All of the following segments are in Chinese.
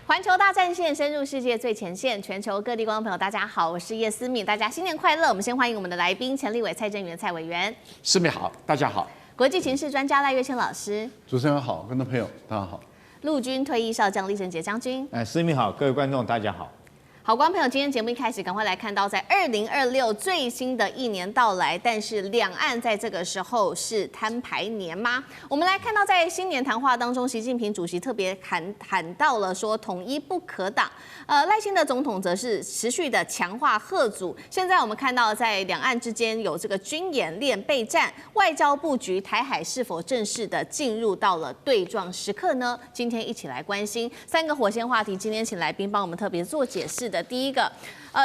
环球大战线深入世界最前线，全球各地观众朋友，大家好，我是叶思敏，大家新年快乐！我们先欢迎我们的来宾，前立委蔡正元蔡委员。思敏好，大家好。国际情势专家赖岳谦老师。主持人好，观众朋友大家好。陆军退役少将李正杰将军。思敏好，各位观众大家好。好，观众朋友，今天节目一开始，赶快来看到，在2026最新的一年到来，但是两岸在这个时候是摊牌年吗？我们来看到，在新年谈话当中，习近平主席特别喊到了说统一不可挡。赖清德总统则是持续的强化嚇阻。现在我们看到，在两岸之间有这个军演练备战，外交布局，台海是否正式的进入到了对撞时刻呢？今天一起来关心3个火线话题。今天请来宾帮我们特别做解释。第一个，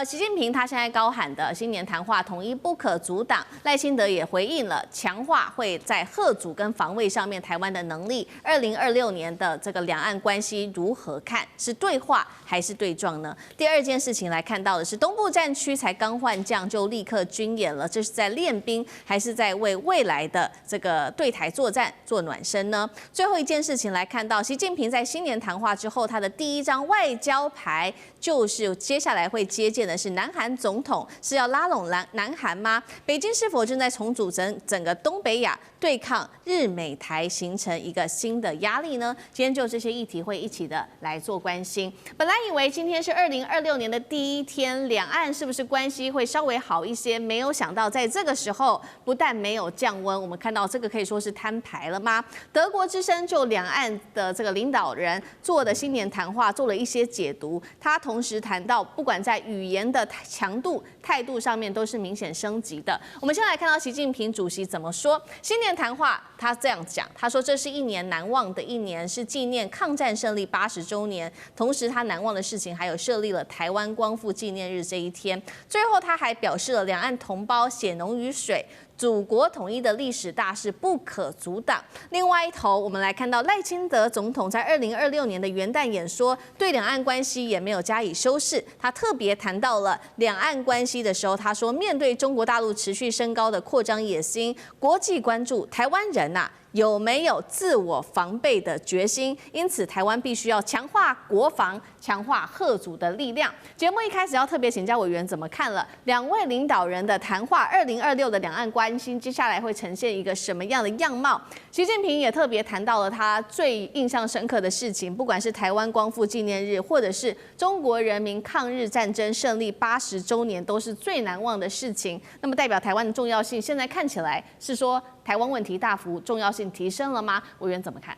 习近平他现在高喊的新年谈话统一不可阻挡，赖清德也回应了，强化会在嚇阻跟防卫上面台湾的能力。2026年的这个两岸关系如何看？是对话还是对撞呢？第二件事情来看到的是，东部战区才刚换将就立刻军演了，这是在练兵还是在为未来的这个对台作战做暖身呢？最后一件事情来看到，习近平在新年谈话之后，他的第一张外交牌就是接下来会接见的是南韩总统，是要拉拢南韩吗？北京是否正在重组整个东北亚，对抗日美台，形成一个新的压力呢？今天就这些议题会一起的来做关心。本来以为今天是2026年的第一天，两岸是不是关系会稍微好一些？没有想到在这个时候，不但没有降温，我们看到这个可以说是摊牌了吗？德国之声就两岸的这个领导人做的新年谈话做了一些解读，他同时谈到，不管在语言的强度、态度上面都是明显升级的。我们先来看到习近平主席怎么说。新年谈话，他这样讲，他说这是一年难忘的一年，是纪念抗战胜利80周年。同时，他难忘的事情还有设立了台湾光复纪念日这一天。最后，他还表示了两岸同胞血浓于水。祖国统一的历史大事不可阻挡。另外一头，我们来看到赖清德总统在2026年的元旦演说，对两岸关系也没有加以修饰。他特别谈到了两岸关系的时候，他说，面对中国大陆持续升高的扩张野心，国际关注台湾人有没有自我防备的决心？因此，台湾必须要强化国防，强化嚇阻的力量。节目一开始要特别请教委员怎么看了两位领导人的谈话，2026的两岸关系接下来会呈现一个什么样的样貌？习近平也特别谈到了他最印象深刻的事情，不管是台湾光复纪念日，或者是中国人民抗日战争胜利80周年，都是最难忘的事情。那么代表台湾的重要性，现在看起来是说台湾问题大幅重要性提升了吗？委员怎么看？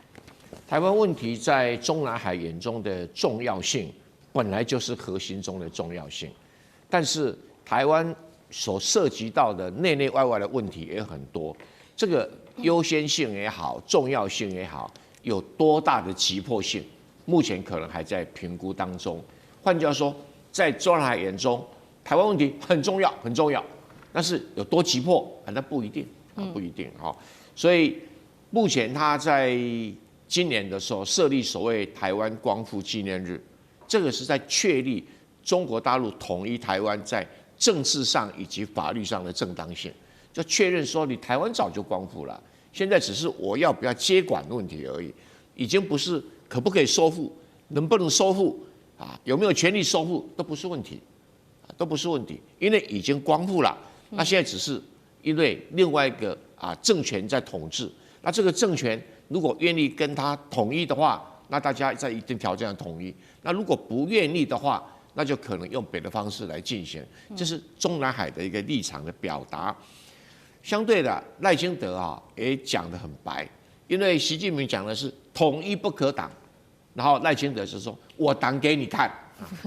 台湾问题在中南海眼中的重要性，本来就是核心中的重要性，但是台湾所涉及到的内内外外的问题也很多，这个优先性也好，重要性也好，有多大的急迫性，目前可能还在评估当中。换句话说，在中南海眼中，台湾问题很重要，很重要，但是有多急迫，那不一定，不一定哈。所以目前他在今年的时候设立所谓台湾光复纪念日，这个是在确立中国大陆统一台湾在政治上以及法律上的正当性，就确认说你台湾早就光复了，现在只是我要不要接管的问题而已，已经不是可不可以收复，能不能收复有没有权利收复都不是问题，都不是问题，因为已经光复了，那现在只是因为另外一个政权在统治，那这个政权如果愿意跟他统一的话，那大家在一定条件上统一；那如果不愿意的话，那就可能用别的方式来进行。这是中南海的一个立场的表达。相对的，赖清德也讲得很白，因为习近平讲的是统一不可挡，然后赖清德是说我挡给你看，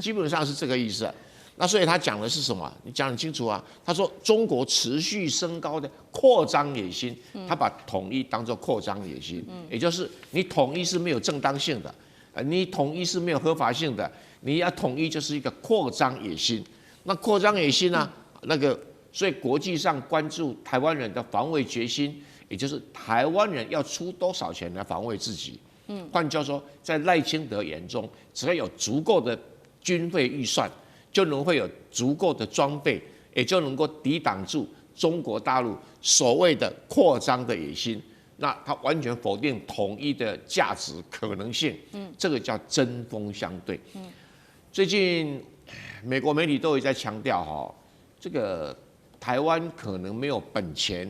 基本上是这个意思。那所以他讲的是什么？你讲得清楚啊。他说中国持续升高的扩张野心，他把统一当作扩张野心，也就是你统一是没有正当性的，你统一是没有合法性的，你要统一就是一个扩张野心。那扩张野心呢？所以国际上关注台湾人的防卫决心，也就是台湾人要出多少钱来防卫自己。换句话说，在赖清德眼中，只要有足够的军费预算，就能会有足够的装备，也就能够抵挡住中国大陆所谓的扩张的野心。那他完全否定统一的价值可能性，这个叫针锋相对。最近美国媒体都有在强调这个台湾可能没有本钱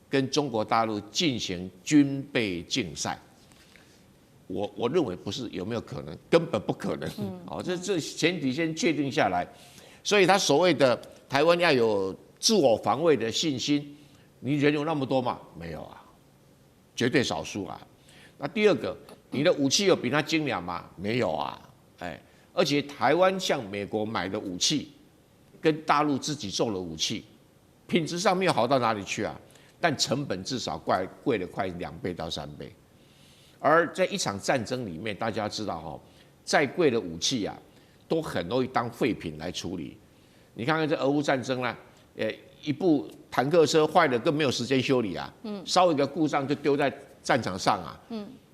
跟中国大陆进行军备竞赛。我认为不是有没有可能，根本不可能。这前提先确定下来，所以他所谓的台湾要有自我防卫的信心，你人有那么多吗？没有啊。绝对少数啊。那第二个，你的武器有比他精良吗？没有啊。而且台湾向美国买的武器，跟大陆自己做的武器，品质上没有好到哪里去啊，但成本至少贵了快2倍到3倍。而在一场战争里面，大家知道再贵的武器啊，都很容易当废品来处理。你看看这俄乌战争啦，一部坦克车坏了更没有时间修理啊，稍微一个故障就丢在战场上啊，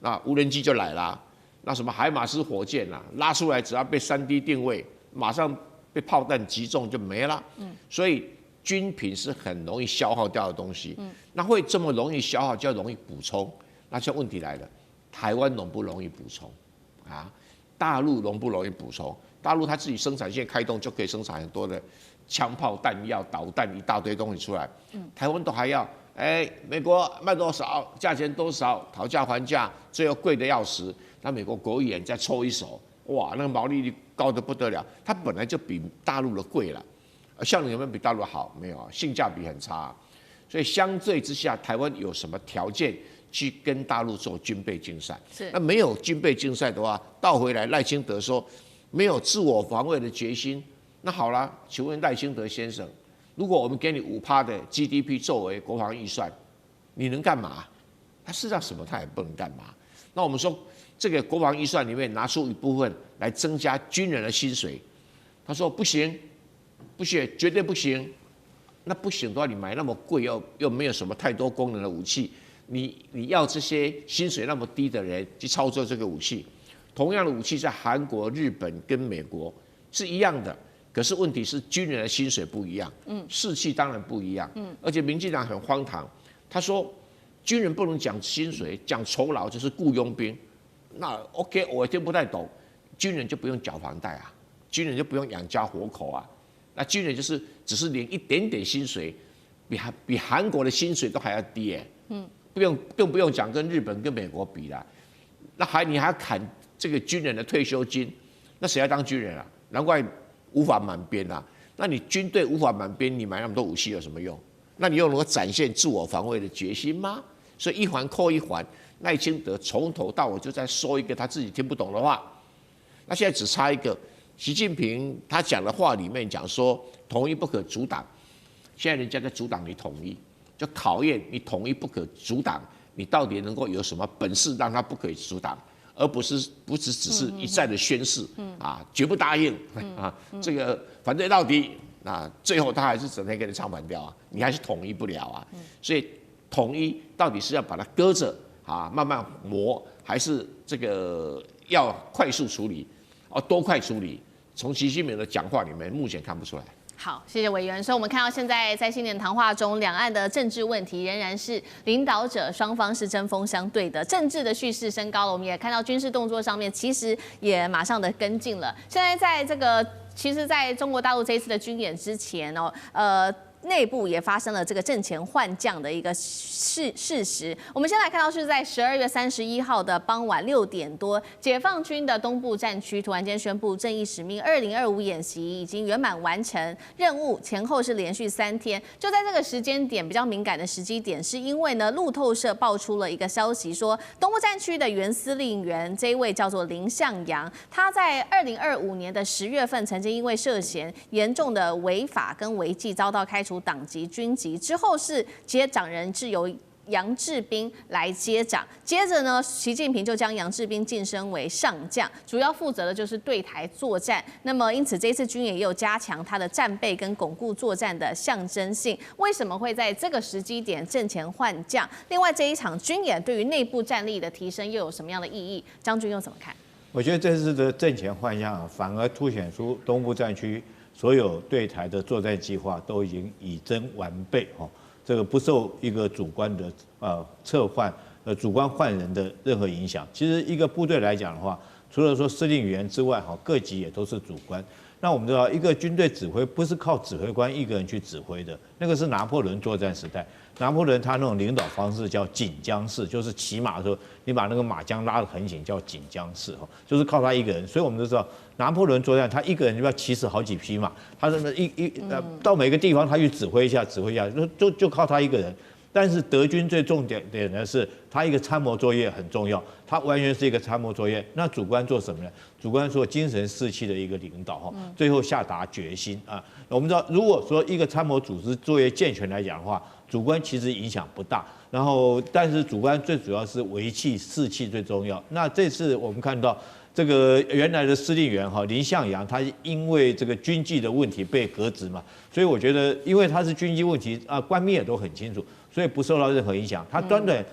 那无人机就来啦，那什么海马斯火箭啊，拉出来只要被3D 定位，马上被炮弹击中就没了。所以军品是很容易消耗掉的东西，那会这么容易消耗，就要容易补充。那现在问题来了，台湾容不容易补充啊？大陆容不容易补充？大陆它自己生产线开动就可以生产很多的枪炮弹药、导弹一大堆东西出来，台湾都还要，美国卖多少，价钱多少，讨价还价，最后贵的要死。那美国国务院再抽一手，哇，那个毛利率高得不得了。它本来就比大陆的贵了，效能有没有比大陆好？没有啊，性价比很差。所以相对之下，台湾有什么条件去跟大陆做军备竞赛？那没有军备竞赛的话，倒回来赖清德说没有自我防卫的决心。那好了，请问赖清德先生，如果我们给你5%的 GDP 作为国防预算，你能干嘛？他事实上什么他也不能干嘛。那我们说这个国防预算里面拿出一部分来增加军人的薪水，他说不行，不行，绝对不行。那不行的话，你买那么贵又没有什么太多功能的武器，你要这些薪水那么低的人去操作这个武器，同样的武器在韩国、日本跟美国是一样的。可是问题是军人的薪水不一样，士气当然不一样，而且民进党很荒唐，他说军人不能讲薪水，讲酬劳就是雇佣兵。那 OK， 我也听不太懂，军人就不用缴房贷啊，军人就不用养家活口啊，那军人就是只是领一点点薪水，比韩国的薪水都还要低耶，更不用讲跟日本跟美国比啦，那你还要砍这个军人的退休金，那谁要当军人啊？难怪无法满编啊！那你军队无法满编，你买那么多武器有什么用？那你又能够展现自我防卫的决心吗？所以一环扣一环，赖清德从头到尾就在说一个他自己听不懂的话。那现在只差一个，习近平他讲的话里面讲说统一不可阻挡，现在人家在阻挡你统一，就考验你统一不可阻挡，你到底能够有什么本事让他不可以阻挡？而不只是一再的宣誓，绝不答应啊，这个反对到底，那最后他还是整天给你唱反调啊，你还是统一不了啊，所以统一到底是要把它搁着啊，慢慢磨，还是这个要快速处理，多快处理？从习近平的讲话里面，目前看不出来。好，谢谢委员。所以我们看到现在在新年谈话中，两岸的政治问题仍然是领导者双方是针锋相对的，政治的叙事升高了。我们也看到军事动作上面其实也马上的跟进了。现在在这个，其实在中国大陆这一次的军演之前内部也发生了这个阵前换将的一个事实。我们先来看到是在12月31号的傍晚6点多，解放军的东部战区突然间宣布正义使命2025演习已经圆满完成任务，前后是连续3天。就在这个时间点比较敏感的时机点，是因为呢路透社爆出了一个消息，说东部战区的原司令员这一位叫做林向阳，他在2025年的10月份曾经因为涉嫌严重的违法跟违纪遭到开除党籍、军籍，之后是接掌人是由杨志斌来接掌，接着呢，习近平就将杨志斌晋升为上将，主要负责的就是对台作战。那么，因此这次军演也有加强他的战备跟巩固作战的象征性。为什么会在这个时机点阵前换将？另外，这一场军演对于内部战力的提升又有什么样的意义？将军又怎么看？我觉得这次的阵前换将反而凸显出东部战区所有对台的作战计划都已经以真完备这个不受一个主观的撤换主观换人的任何影响。其实一个部队来讲的话，除了说司令员之外，各级也都是主观。那我们知道，一个军队指挥不是靠指挥官一个人去指挥的，那个是拿破仑作战时代。拿破仑他那种领导方式叫锦江式，就是骑马的时候，你把那个马缰拉得很紧，叫锦江式就是靠他一个人。所以我们都知道，拿破仑作战，他一个人就要骑死好几匹马，他真的到每个地方他去指挥一下，就靠他一个人。但是德军最重点的是，他一个参谋作业很重要，他完全是一个参谋作业。那主官做什么呢？主官做精神士气的一个领导最后下达决心啊。我们知道，如果说一个参谋组织作业健全来讲的话，主官其实影响不大。然后，但是主官最主要是维气士气最重要。那这次我们看到这个原来的司令员林向阳，他因为这个军纪的问题被革职嘛，所以我觉得，因为他是军纪问题啊，官兵也都很清楚。所以不受到任何影响，他短短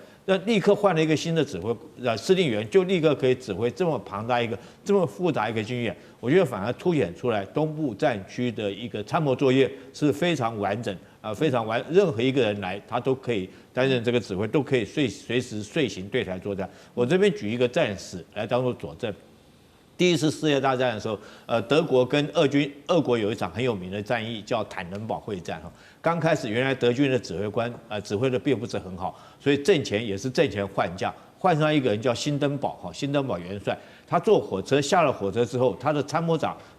立刻换了一个新的指挥司令员，就立刻可以指挥这么庞大一个、这么复杂一个军演。我觉得反而凸显出来东部战区的一个参谋作业是非常完整非常完，任何一个人来他都可以担任这个指挥，都可以随时遂行对台作战。我这边举一个战史来当做佐证。第一次世界大战的时候，德国跟俄国有一场很有名的战役，叫坦能堡会战刚开始，原来德军的指挥官指挥的并不是很好，所以阵前也是阵前换将，换上一个人叫辛登堡辛登堡元帅。他坐火车下了火车之后，他的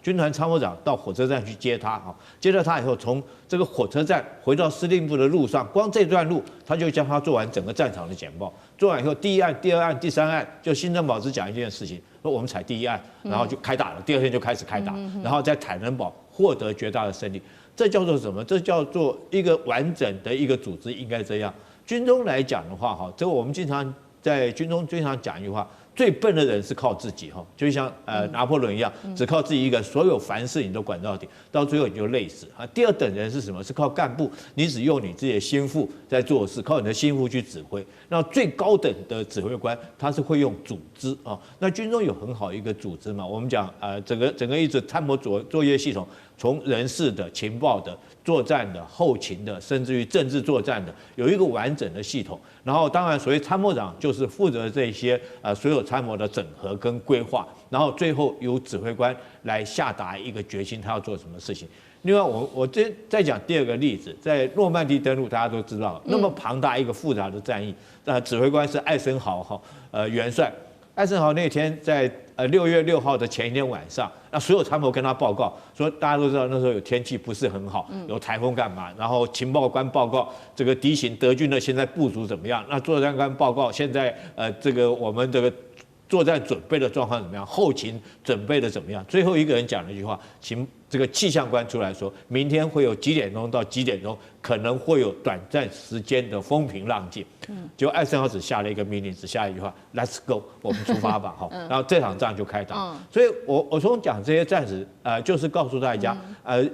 军团参谋长到火车站去接他接到他以后，从这个火车站回到司令部的路上，光这段路他就将他做完整个战场的简报。做完以后，第一案、第二案、第三案，就辛登堡只讲一件事情，说我们采第一案，然后就开打了，第二天就开始开打，然后在坦能堡获得绝大的胜利。这叫做什么？这叫做一个完整的一个组织应该这样。军中来讲的话这个我们经常在军中经常讲一句话。最笨的人是靠自己就像拿破仑一样，只靠自己一个人，所有凡事你都管到底，到最后你就累死第二等人是什么？是靠干部，你只用你自己的心腹在做事，靠你的心腹去指挥。那最高等的指挥官，他是会用组织那军中有很好一个组织嘛，我们讲整个一直参谋作业系统，从人事的、情报的、作战的、后勤的，甚至于政治作战的，有一个完整的系统。然后当然，所谓参谋长就是负责这些所有参谋的整合跟规划，然后最后由指挥官来下达一个决心，他要做什么事情。另外，我再讲第二个例子，在诺曼底登陆，大家都知道，那么庞大一个复杂的战役，指挥官是艾森豪元帅。艾森豪那天在6月6号的前一天晚上，那所有参谋跟他报告说，大家都知道那时候有天气不是很好，有台风干嘛，然后情报官报告这个敌情，德军的现在部署怎么样？那作战官报告现在这个我们这个作战准备的状况怎么样？后勤准备的怎么样？最后一个人讲了一句话，这个气象官出来说，明天会有几点钟到几点钟可能会有短暂时间的风平浪静。结果艾森豪只下了一个命令，只下一句话 ：“Let's go， 我们出发吧。”然后这场仗就开打。所以我从讲这些战士就是告诉大家，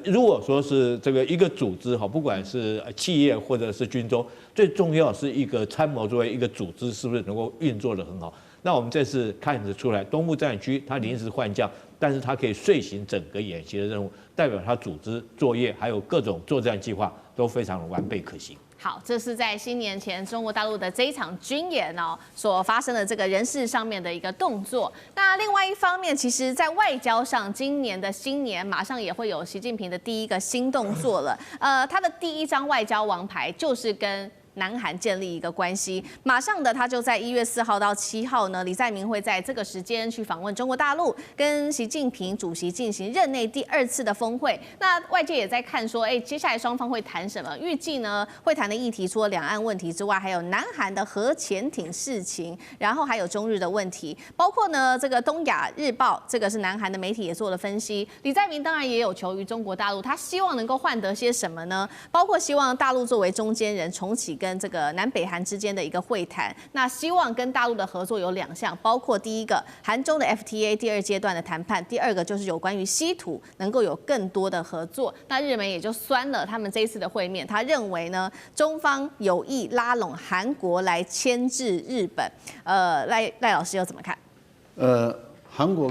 如果说是这个一个组织不管是企业或者是军中，最重要是一个参谋作为一个组织是不是能够运作得很好。那我们这次看得出来，东部战区它临时换将，但是它可以遂行整个演习的任务，代表它组织作业还有各种作战计划都非常的完备可行。好，这是在新年前中国大陆的这一场军演所发生的这个人事上面的一个动作。那另外一方面，其实在外交上，今年的新年马上也会有习近平的第一个新动作了。他的第一张外交王牌就是跟南韩建立一个关系，马上的他就在1月4号到7号呢，李在明会在这个时间去访问中国大陆，跟习近平主席进行任内第2次的峰会。那外界也在看说，接下来双方会谈什么？预计呢会谈的议题除了两岸问题之外，还有南韩的核潜艇事情，然后还有中日的问题，包括呢这个东亚日报，这个是南韩的媒体也做了分析。李在明当然也有求于中国大陆，他希望能够换得些什么呢？包括希望大陆作为中间人重启跟这个南北韩之间的一个会谈，那希望跟大陆的合作有2项，包括第一个韩中的 FTA 第2阶段的谈判，第二个就是有关于稀土能够有更多的合作。那日媒也就酸了他们这一次的会面，他认为呢中方有意拉拢韩国来牵制日本。赖老师又怎么看？韩国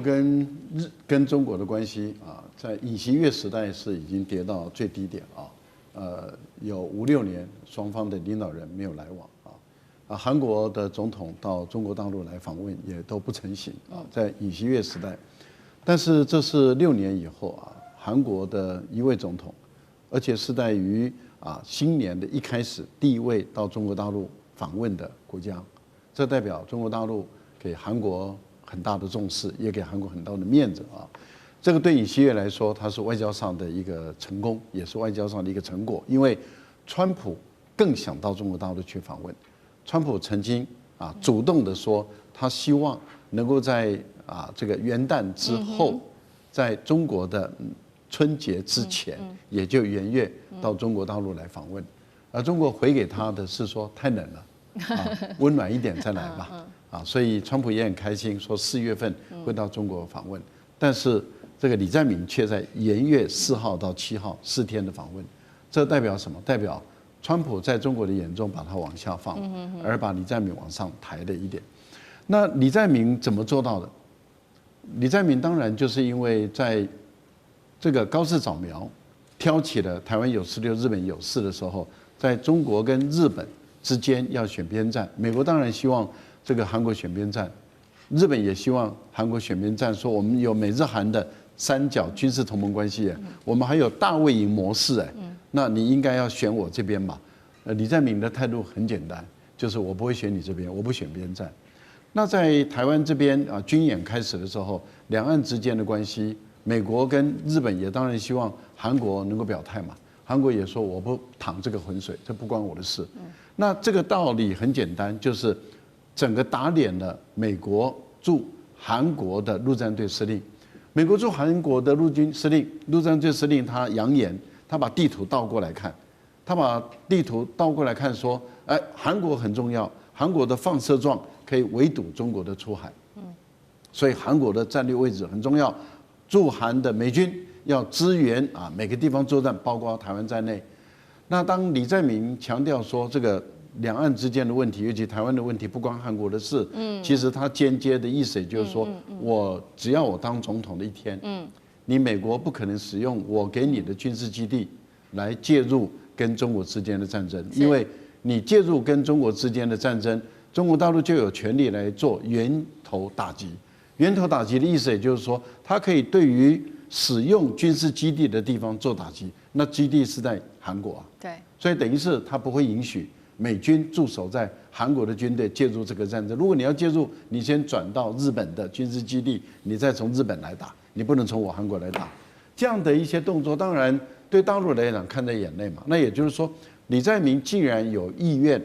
跟中国的关系在尹锡悦时代是已经跌到最低点有5、6年双方的领导人没有来往韩国的总统到中国大陆来访问也都不成行在尹锡悦时代，但是这是6年以后韩国的一位总统，而且是在于新年的一开始第一位到中国大陆访问的国家，这代表中国大陆给韩国很大的重视，也给韩国很大的面子这个对尹锡悦来说，它是外交上的一个成功，也是外交上的一个成果，因为川普更想到中国大陆去访问。川普曾经主动的说，他希望能够在这个元旦之后，在中国的春节之前，也就元月到中国大陆来访问，而中国回给他的是说太冷了，温暖一点再来吧，所以川普也很开心，说4月份会到中国访问，但是这个李在明却在元月4号到7号4天的访问，这代表什么？代表川普在中国的眼中把它往下放，而把李在明往上抬了一点。那李在明怎么做到的？李在明当然就是因为在这个高市早苗挑起了台湾有16，日本有4的时候，在中国跟日本之间要选边站，美国当然希望这个韩国选边站，日本也希望韩国选边站，说我们有美日韩的3角军事同盟关系，我们还有大卫营模式那你应该要选我这边嘛？李在明的态度很简单，就是我不会选你这边，我不选边站。那在台湾这边军演开始的时候，两岸之间的关系，美国跟日本也当然希望韩国能够表态嘛。韩国也说我不淌这个浑水，这不关我的事。那这个道理很简单，就是整个打脸了美国驻韩国的陆战队司令。美国驻韩国的陆战队司令他扬言，他把地图倒过来看，说，韩国很重要，韩国的放射状可以围堵中国的出海，所以韩国的战略位置很重要，驻韩的美军要支援每个地方作战，包括台湾在内。那当李在明强调说这个两岸之间的问题，尤其台湾的问题不关韩国的事，其实他间接的意思也就是说，只要我当总统的一天，你美国不可能使用我给你的军事基地来介入跟中国之间的战争，因为你介入跟中国之间的战争，中国大陆就有权利来做源头打击。源头打击的意思也就是说，它可以对于使用军事基地的地方做打击，那基地是在韩国对，所以等于是它不会允许美军驻守在韩国的军队介入这个战争。如果你要介入，你先转到日本的军事基地，你再从日本来打，你不能从我韩国来打。这样的一些动作，当然对大陆来讲看在眼内嘛。那也就是说，李在明既然有意愿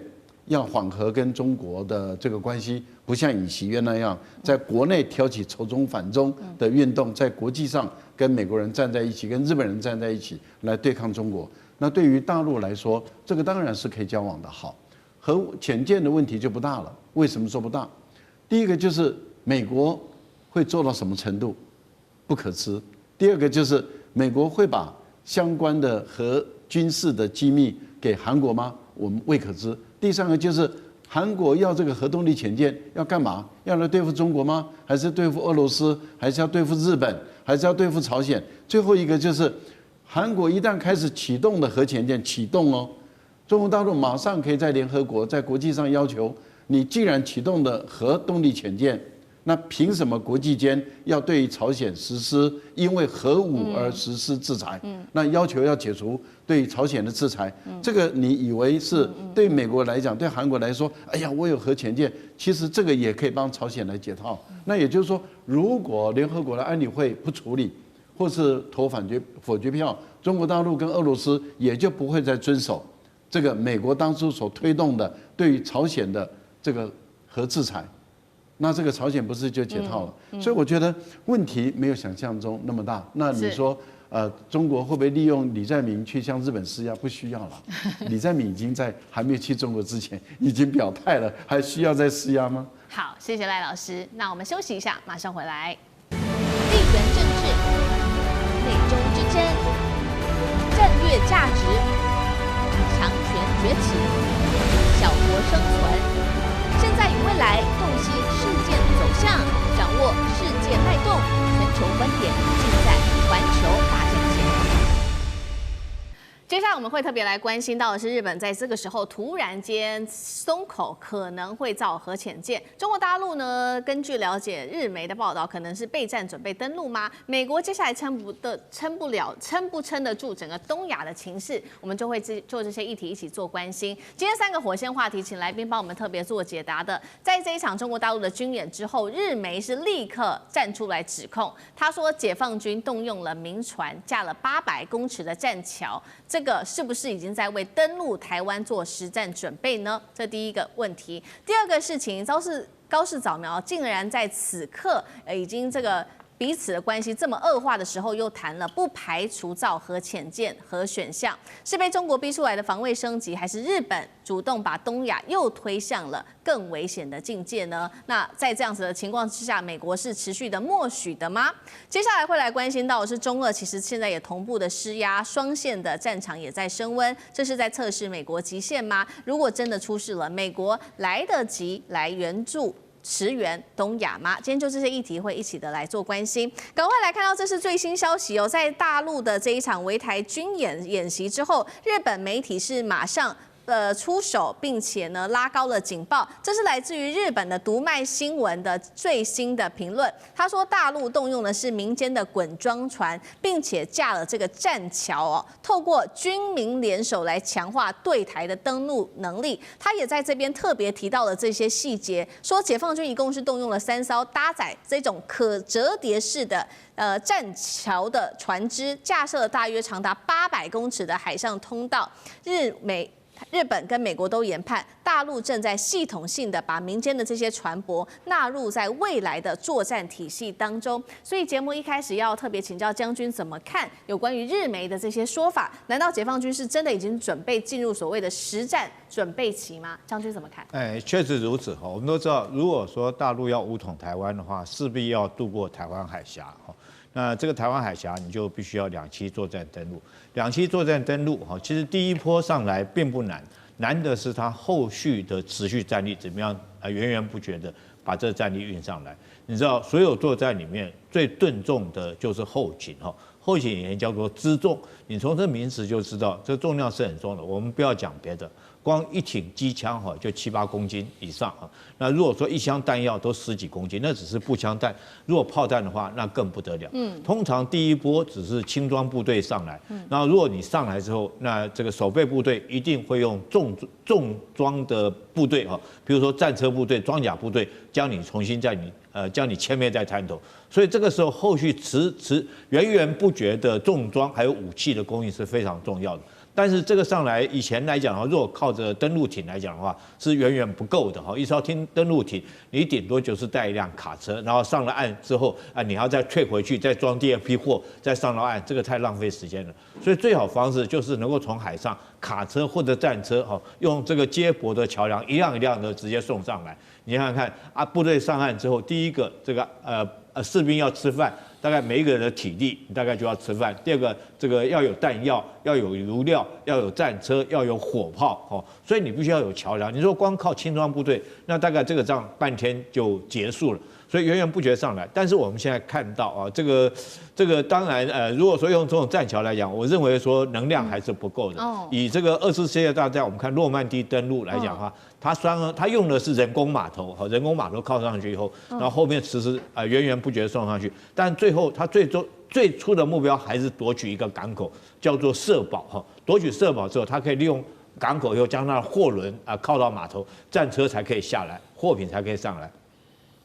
要缓和跟中国的这个关系，不像尹锡悦那样在国内挑起仇中反中的运动，在国际上跟美国人站在一起，跟日本人站在一起来对抗中国。那对于大陆来说，这个当然是可以交往的好，核潜舰的问题就不大了。为什么说不大？第一个就是美国会做到什么程度，不可知。第二个就是美国会把相关的核军事的机密给韩国吗？我们未可知。第三个就是韩国要这个核动力潜舰要干嘛？要来对付中国吗？还是对付俄罗斯？还是要对付日本？还是要对付朝鲜？最后一个就是韩国一旦开始启动的核潜舰启动中国大陆马上可以在联合国在国际上要求你，既然启动的核动力潜舰，那凭什么国际间要对于朝鲜实施因为核武而实施制裁？那要求要解除对朝鲜的制裁，这个你以为是对美国来讲，对韩国来说，哎呀，我有核潜舰，其实这个也可以帮朝鲜来解套。那也就是说，如果联合国的安理会不处理，或是投否决票，中国大陆跟俄罗斯也就不会再遵守这个美国当初所推动的对于朝鲜的这个核制裁。那这个朝鲜不是就解套了？所以我觉得问题没有想象中那么大。那你说，中国会不会利用李在明去向日本施压？不需要了，李在明已经在还没有去中国之前已经表态了，还需要再施压吗？好，谢谢赖老师。那我们休息一下，马上回来。地缘政治、美中之争、战略价值、强权崛起、小国生存。现在与未来洞悉事件走向，掌握世界脉动，全球观点尽在环球大件事。接下来我们们会特别来关心到的是，日本在这个时候突然间松口，可能会造核潜舰。中国大陆呢，根据了解日媒的报道，可能是备战准备登陆吗？美国接下来撑不撑得住整个东亚的情势，我们就会就这些议题一起做关心。今天3个火线话题，请来宾帮我们特别做解答的。在这一场中国大陆的军演之后，日媒是立刻站出来指控，他说解放军动用了民船，架了800公尺的栈桥，这个是不是已经在为登陆台湾做实战准备呢？这第一个问题。第二个事情，高市早苗竟然在此刻已经这个彼此的关系这么恶化的时候，又谈了不排除造核潜舰和选项，是被中国逼出来的防卫升级，还是日本主动把东亚又推向了更危险的境界呢？那在这样子的情况之下，美国是持续的默许的吗？接下来会来关心到的是中俄其实现在也同步的施压，双线的战场也在升温，这是在测试美国极限吗？如果真的出事了，美国来得及来援助驰援东亚吗？今天就这些议题会一起的来做关心。赶快来看到这是最新消息哦，在大陆的这一场围台军演习之后，日本媒体是马上出手，并且呢拉高了警报。这是来自于日本的读卖新闻的最新的评论。他说，大陆动用的是民间的滚装船，并且架了这个栈桥哦，透过军民联手来强化对台的登陆能力。他也在这边特别提到了这些细节，说解放军一共是动用了3艘搭载这种可折叠式的栈桥的船只，架设了大约长达800公尺的海上通道。日本跟美国都研判，大陆正在系统性的把民间的这些船舶纳入在未来的作战体系当中。所以节目一开始要特别请教将军怎么看有关于日媒的这些说法？难道解放军是真的已经准备进入所谓的实战准备期吗？将军怎么看？确实如此哈。我们都知道，如果说大陆要武统台湾的话，势必要渡过台湾海峡哈。那这个台湾海峡，你就必须要2栖作战登陆。2栖作战登陆哈，其实第一波上来并不难，难的是它后续的持续战力怎么样源源不绝的把这战力运上来。你知道，所有作战里面最钝重的就是后勤哈，后勤也叫做辎重。你从这名词就知道，这重量是很重的。我们不要讲别的，光一挺机枪哈就7、8公斤以上哈。那如果说一箱弹药都10几公斤，那只是步枪弹；如果炮弹的话，那更不得了。通常第一波只是轻装部队上来，然后如果你上来之后，那这个守备部队一定会用重装的部队哈，比如说战车部队、装甲部队，将你重新将你歼灭在滩头。所以这个时候后续源源不绝的重装还有武器的供应是非常重要的。但是这个上来以前来讲的话，如果靠着登陆艇来讲的话，是远远不够的哈。一艘登陆艇，你顶多就是带一辆卡车，然后上了岸之后你还要再退回去，再装第2批货，再上到岸，这个太浪费时间了。所以最好方式就是能够从海上卡车或者战车用这个接驳的桥梁一辆一辆的直接送上来。你看看部队上岸之后，第一个这个士兵要吃饭。大概每一个人的体力，你大概就要吃饭。第二个，这个要有弹药，要有油料，要有战车，要有火炮，所以你必须要有桥梁。你说光靠轻装部队，那大概这个仗半天就结束了。所以源源不绝上来。但是我们现在看到这个当然如果说用这种栈桥来讲，我认为说能量还是不够的。以这个2次世界大战，我们看诺曼底登陆来讲的话，它用的是人工码头，人工码头靠上去以后，然后后面其实源源不绝送上去，但最后它最初的目标还是夺取一个港口，叫做社保夺取社保之后，它可以利用港口以后将它的货轮靠到码头，战车才可以下来，货品才可以上来。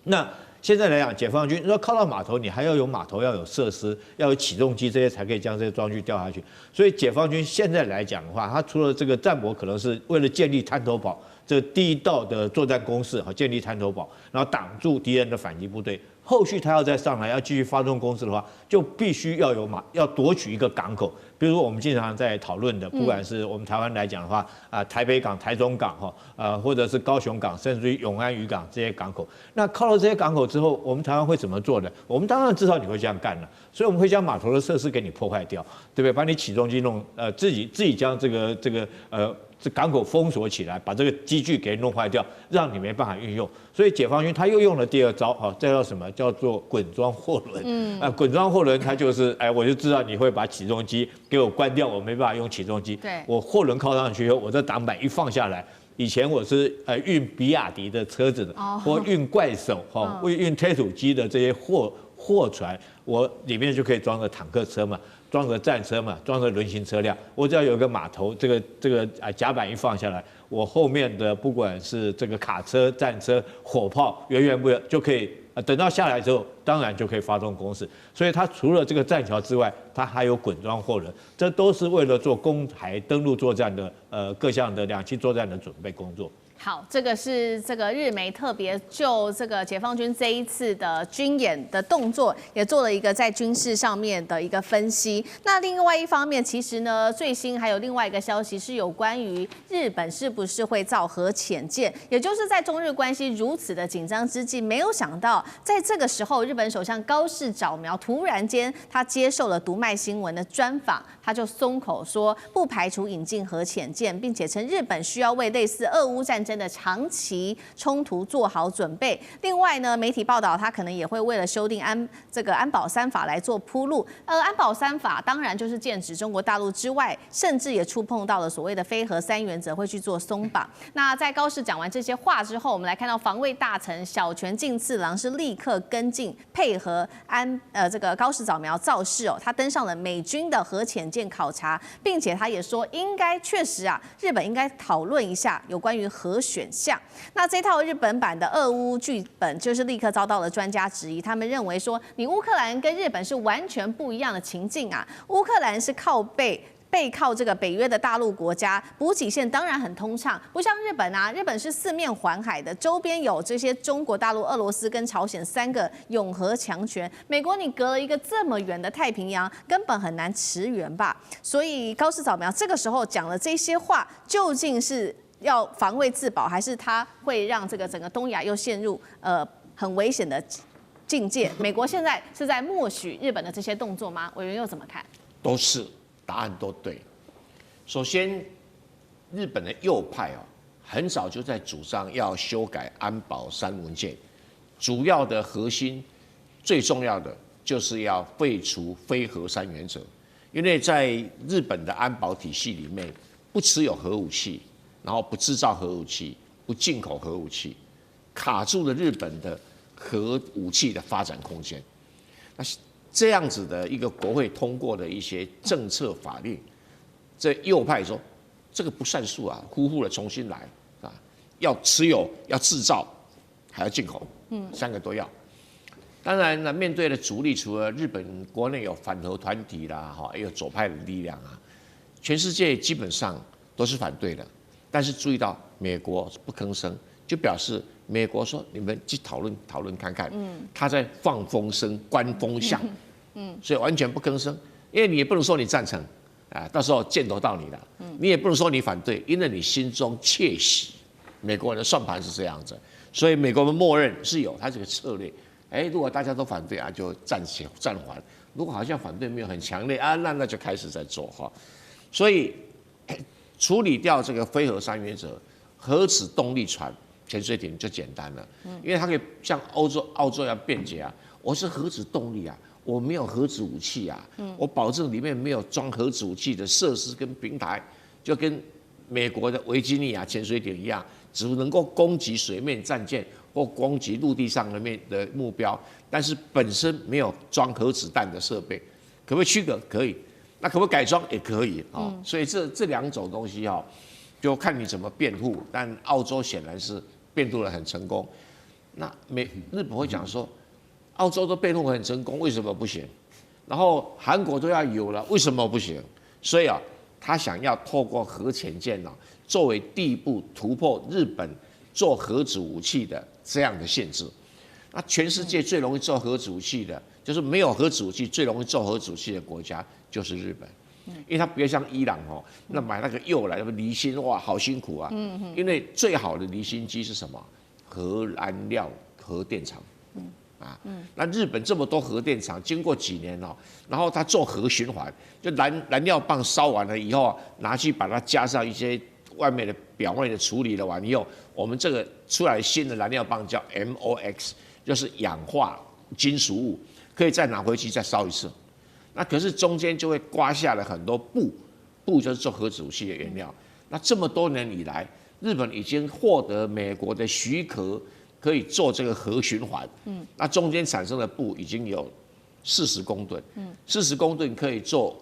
那现在来讲，解放军说靠到码头，你还要有码头，要有设施，要有起重机，这些才可以将这些装具掉下去。所以解放军现在来讲的话，它除了这个战驳，可能是为了建立滩头堡这第一道的作战工事建立滩头堡，然后挡住敌人的反击部队。后续他要再上来，要继续发动攻势的话，就必须要夺取一个港口。比如说我们经常在讨论的，不管是我们台湾来讲的话，台北港、台中港或者是高雄港，甚至于永安渔港这些港口。那靠了这些港口之后，我们台湾会怎么做呢？我们当然知道你会这样干了，所以我们会将码头的设施给你破坏掉，对不对？把你起重机弄自己将这个这港口封锁起来，把这个机具给弄坏掉，让你没办法运用。所以解放军他又用了第二招，这叫什么？叫做滚装货轮。滚装货轮它就是，我就知道你会把起重机给我关掉，我没办法用起重机。对，我货轮靠上去以后，我这挡板一放下来。以前我是运比亚迪的车子的，或运怪手运推土机的这些货船，我里面就可以装个坦克车嘛。装个战车嘛，装个轮型车辆，我只要有个码头，这个甲板一放下来，我后面的不管是这个卡车、战车、火炮，源源不绝就可以等到下来之后，当然就可以发动攻势。所以它除了这个栈桥之外，它还有滚装货轮，这都是为了做攻台登陆作战的各项的两栖作战的准备工作。好，这个是这个日媒特别就这个解放军这一次的军演的动作，也做了一个在军事上面的一个分析。那另外一方面，其实呢，最新还有另外一个消息是有关于日本是不是会造核潜舰，也就是在中日关系如此的紧张之际，没有想到在这个时候，日本首相高市早苗突然间他接受了读卖新闻的专访，他就松口说不排除引进核潜舰，并且称日本需要为类似俄乌战争的长期冲突做好准备。另外呢，媒体报道他可能也会为了修订安保三法来做铺路。安保三法当然就是剑指中国大陆之外，甚至也触碰到了所谓的非核三原则，会去做松绑。那在高市讲完这些话之后，我们来看到防卫大臣小泉进次郎是立刻跟进配合这个高市早苗造势他登上了美军的核潜舰考察，并且他也说应该确实日本应该讨论一下有关于核选项。那这套日本版的俄乌剧本就是立刻遭到了专家质疑，他们认为说你乌克兰跟日本是完全不一样的情境乌克兰是背靠这个北约的大陆国家，补给线当然很通畅，不像日本日本是四面环海的，周边有这些中国大陆、俄罗斯跟朝鲜3个永和强权。美国你隔了一个这么远的太平洋，根本很难驰援吧？所以高市早苗这个时候讲了这些话，究竟是要防卫自保，还是他会让这个整个东亚又陷入很危险的境界？美国现在是在默许日本的这些动作吗？委员又怎么看？都是。答案都对。首先，日本的右派很早就在主张要修改安保3文件，主要的核心、最重要的就是要废除非核3原则。因为在日本的安保体系里面，不持有核武器，然后不制造核武器，不进口核武器，卡住了日本的核武器的发展空间。那这样子的一个国会通过的一些政策法律，这右派说这个不算数呼呼的重新来要持有、要制造，还要进口，3个都要。当然呢，面对的阻力，除了日本国内有反核团体啦，也有左派的力量全世界基本上都是反对的。但是注意到美国不吭声，就表示美国说你们去讨论看看，他在放风声、观风向，所以完全不吭声，因为你也不能说你赞成到时候箭头到你了，你也不能说你反对，因为你心中窃喜。美国人的算盘是这样子，所以美国人默认是有他这个策略。如果大家都反对就暂缓；如果好像反对没有很强烈那就开始在做所以处理掉这个非核3原则，核子动力船潜水艇就简单了，因为它可以像澳洲一样便捷我是核子动力我没有核子武器我保证里面没有装核子武器的设施跟平台，就跟美国的维吉尼亚潜水艇一样，只能够攻击水面战舰或攻击陆地上面的目标，但是本身没有装核子弹的设备，可不可以区隔？可以。那可不可以改装？也可以所以这2种东西就看你怎么辩护。但澳洲显然是辩护得很成功。那日本会讲说，澳洲都辩护很成功，为什么不行？然后韩国都要有了，为什么不行？所以他想要透过核潜舰作为第一步突破日本做核子武器的这样的限制。那全世界最容易做核子武器的，就是没有核子武器最容易做核子武器的国家就是日本，因为它不要像伊朗那买那个铀来，那么离心好辛苦因为最好的离心机是什么？核燃料核电厂。那日本这么多核电厂，经过几年然后它做核循环，就燃料棒烧完了以后拿去把它加上一些外面的表面的处理了完以后，我们这个出来新的燃料棒叫 MOX， 就是氧化金属物，可以再拿回去再烧一次。那可是中间就会刮下了很多布就是做核子武器的原料。那这么多年以来，日本已经获得美国的许可，可以做这个核循环。那中间产生的布已经有40公吨，40公吨可以做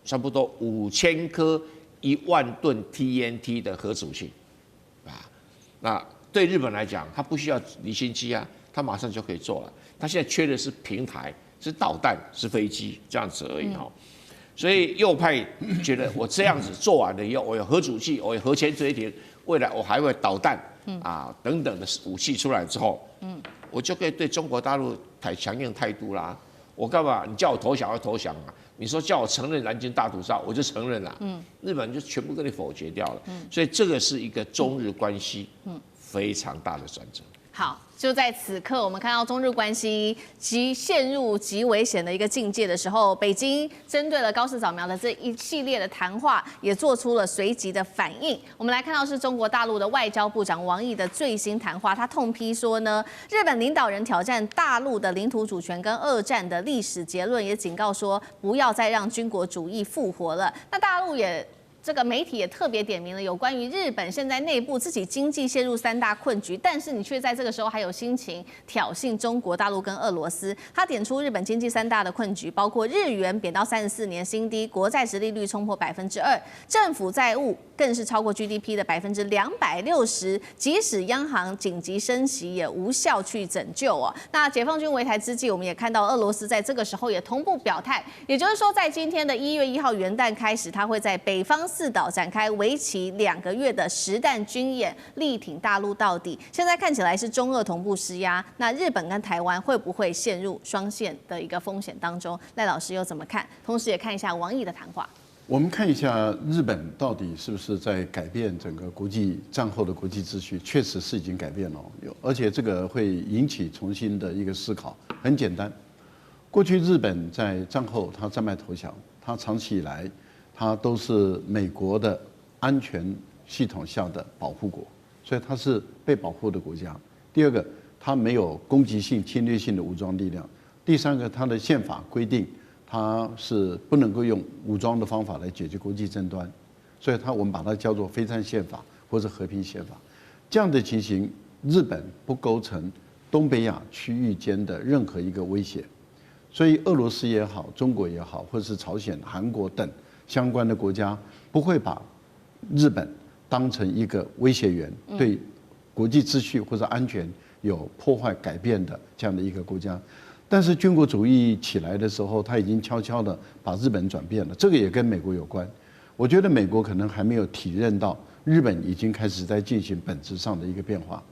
差不多5000颗10000吨 TNT 的核子武器，啊，那对日本来讲，它不需要离心机啊，它马上就可以做了。它现在缺的是平台，是导弹，是飞机这样子而已哈。所以右派觉得我这样子做完了以后，我有核武器，我有核潜水艇，未来我还会导弹啊等等的武器出来之后，我就可以对中国大陆采强硬态度啦。我干嘛？你叫我投降，我投降啊！你说叫我承认南京大屠杀，我就承认了。日本就全部跟你否决掉了。所以这个是一个中日关系非常大的转折。好，就在此刻，我们看到中日关系陷入极危险的一个境界的时候，北京针对了高市早苗的这一系列的谈话，也做出了随即的反应。我们来看到是中国大陆的外交部长王毅的最新谈话，他痛批说呢，日本领导人挑战大陆的领土主权跟二战的历史结论，也警告说不要再让军国主义复活了。那大陆也。这个媒体也特别点名了有关于日本现在内部自己经济陷入3大困局，但是你却在这个时候还有心情挑衅中国大陆跟俄罗斯。他点出日本经济3大的困局，包括日元贬到34年新低，国债殖利率冲破2%，政府债务更是超过 GDP 的260%，即使央行紧急升息也无效去拯救哦。那解放军围台之际，我们也看到俄罗斯在这个时候也同步表态，也就是说，在今天的1月1号元旦开始，他会在北方4岛展开为期2个月的实弹军演，力挺大陆到底。现在看起来是中俄同步施压，那日本跟台湾会不会陷入双线的一个风险当中？赖老师又怎么看？同时也看一下王毅的谈话。我们看一下日本到底是不是在改变整个国际战后的国际秩序，确实是已经改变了，而且这个会引起重新的一个思考。很简单，过去日本在战后他战败投降，他长期以来它都是美国的安全系统下的保护国，所以它是被保护的国家。第二个，它没有攻击性、侵略性的武装力量。第三个，它的宪法规定它是不能够用武装的方法来解决国际争端，所以我们把它叫做非战宪法或者和平宪法。这样的情形，日本不构成东北亚区域间的任何一个威胁，所以俄罗斯也好，中国也好，或者是朝鲜、韩国等相关的国家不会把日本当成一个威胁源，对国际秩序或者安全有破坏改变的这样的一个国家。但是军国主义起来的时候，他已经悄悄的把日本转变了，这个也跟美国有关。我觉得美国可能还没有体认到日本已经开始在进行本质上的一个变化。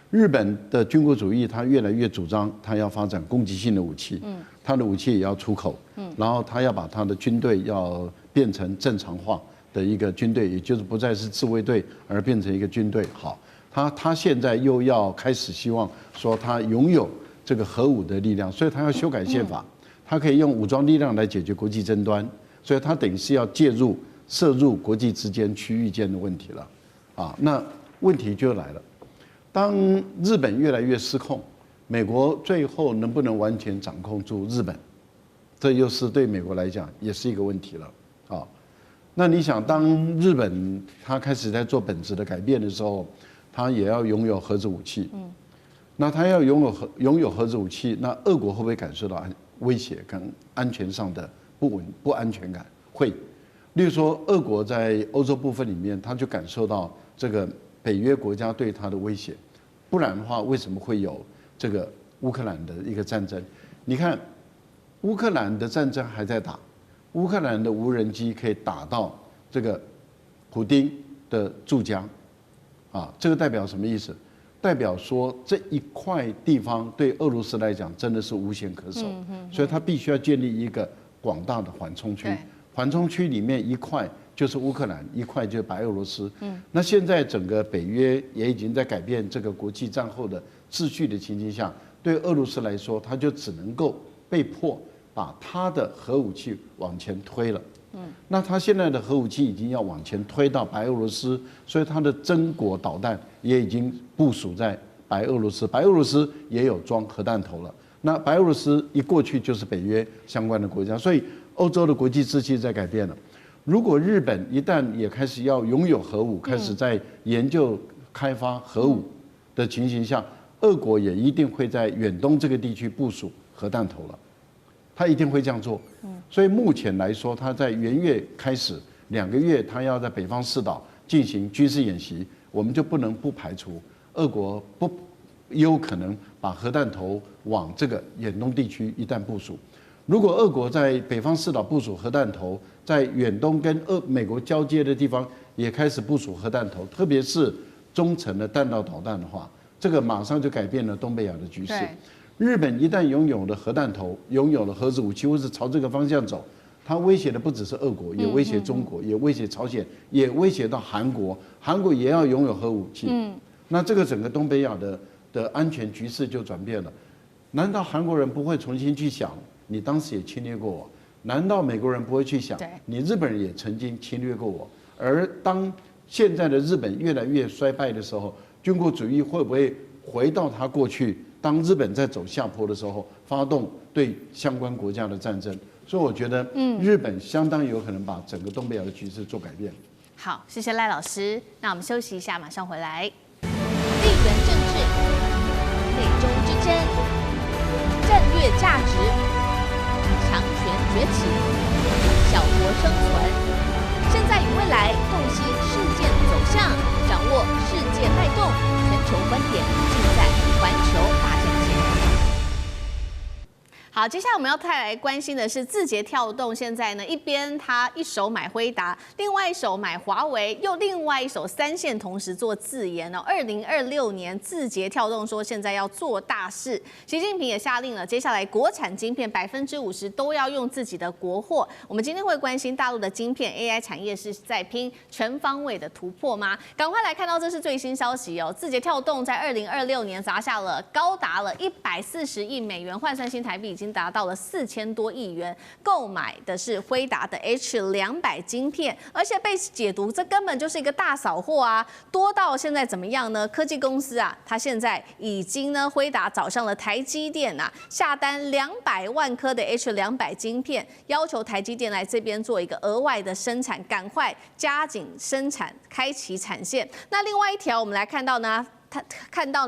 日本的军国主义，它越来越主张它要发展攻击性的武器，它的武器也要出口，然后它要把它的军队要变成正常化的一个军队，也就是不再是自卫队，而变成一个军队。好，他现在又要开始希望说他拥有这个核武的力量，所以他要修改宪法，他可以用武装力量来解决国际争端，所以他等于是要涉入国际之间、区域间的问题了，啊，那问题就来了。当日本越来越失控，美国最后能不能完全掌控住日本，这又是对美国来讲也是一个问题了啊。那你想，当日本它开始在做本质的改变的时候，它也要拥有核子武器。那它要拥有核子武器，那俄国会不会感受到威胁跟安全上的不安全感？会。例如说，俄国在欧洲部分里面，他就感受到这个北约国家对他的威胁，不然的话，为什么会有这个乌克兰的一个战争？你看，乌克兰的战争还在打，乌克兰的无人机可以打到这个普丁的住家，啊，这个代表什么意思？代表说这一块地方对俄罗斯来讲真的是无险可守，所以他必须要建立一个广大的缓冲区。缓冲区里面一块就是乌克兰，一块就是白俄罗斯。那现在整个北约也已经在改变这个国际战后的秩序的情境下，对俄罗斯来说，他就只能够被迫把他的核武器往前推了。那他现在的核武器已经要往前推到白俄罗斯，所以他的真果导弹也已经部署在白俄罗斯，白俄罗斯也有装核弹头了。那白俄罗斯一过去就是北约相关的国家，所以欧洲的国际秩序在改变了。如果日本一旦也开始要拥有核武，开始在研究开发核武的情形下，俄国也一定会在远东这个地区部署核弹头了。他一定会这样做，所以目前来说，他在元月开始2个月，他要在北方四岛进行军事演习，我们就不能不排除俄国有可能把核弹头往这个远东地区一旦部署。如果俄国在北方四岛部署核弹头，在远东跟美国交接的地方也开始部署核弹头，特别是中程的弹道导弹的话，这个马上就改变了东北亚的局势。日本一旦拥有了核弹头，拥有了核子武器，或是朝这个方向走，它威胁的不只是俄国，也威胁中国，也威胁朝鲜，也威胁到韩国。韩国也要拥有核武器。那这个整个东北亚的安全局势就转变了。难道韩国人不会重新去想，你当时也侵略过我？难道美国人不会去想，你日本人也曾经侵略过我？而当现在的日本越来越衰败的时候，军国主义会不会回到他过去？当日本在走下坡的时候，发动对相关国家的战争，所以我觉得，日本相当有可能把整个东北亚的局势做改变。好，谢谢赖老师。那我们休息一下，马上回来。地缘政治、美中之争、战略价值、强权崛起、小国生存，现在与未来洞悉事件走向，掌握世界脉动，全球观点尽在环球大战线。好，接下来我们要再来关心的是字节跳动，现在呢一边他一手买辉达，另外一手买华为，又另外一手3线同时做自研哦。2026年字节跳动说现在要做大事，习近平也下令了，接下来国产晶片50%都要用自己的国货。我们今天会关心大陆的晶片 AI 产业是在拼全方位的突破吗？赶快来看到这是最新消息哦，字节跳动在2026年砸下了高达了140亿美元，换算新台币已经达到了4000多亿元，购买的是辉达的 H200晶片，而且被解读这根本就是一个大扫货啊！多到现在怎么样呢？科技公司啊，它现在已经呢，辉达找上了台积电啊，下单200万颗的 H200晶片，要求台积电来这边做一个额外的生产，赶快加紧生产，开启产线。那另外一条，我们来看到呢。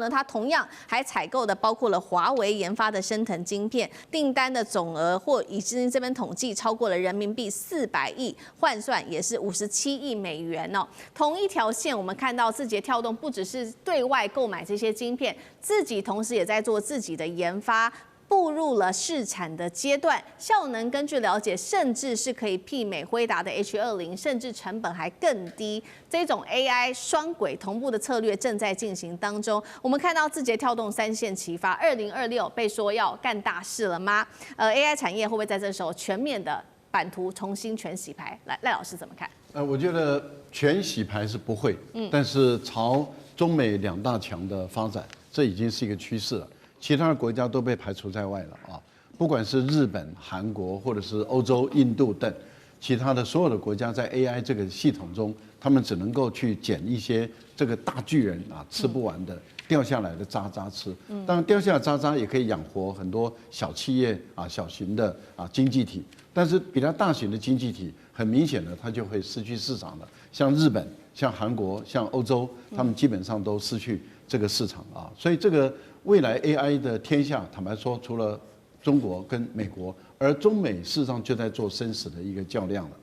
它同样还采购的包括了华为研发的升腾晶片，订单的总额或已经这边统计超过了人民币400亿，换算也是57亿美元哦。同一条线，我们看到字节跳动不只是对外购买这些晶片，自己同时也在做自己的研发。步入了试产的阶段，效能根据了解，甚至是可以媲美辉达的 H20，甚至成本还更低。这种 AI 双轨同步的策略正在进行当中。我们看到字节跳动3线齐发，2026被说要干大事了吗？AI 产业会不会在这时候全面的版图重新全洗牌？来，赖老师怎么看？我觉得全洗牌是不会，但是朝中美2大强的发展，这已经是一个趋势了。其他的国家都被排除在外了啊，不管是日本、韩国，或者是欧洲、印度等其他的所有的国家，在 AI 这个系统中，他们只能够去捡一些这个大巨人啊吃不完的掉下来的渣渣吃。当然，掉下来的渣渣也可以养活很多小企业啊、小型的啊经济体，但是比较大型的经济体，很明显的它就会失去市场了。像日本、像韩国、像欧洲，他们基本上都失去这个市场啊，所以这个。未来 AI 的天下，坦白说，除了中国跟美国，而中美事实上就在做生死的一个较量了。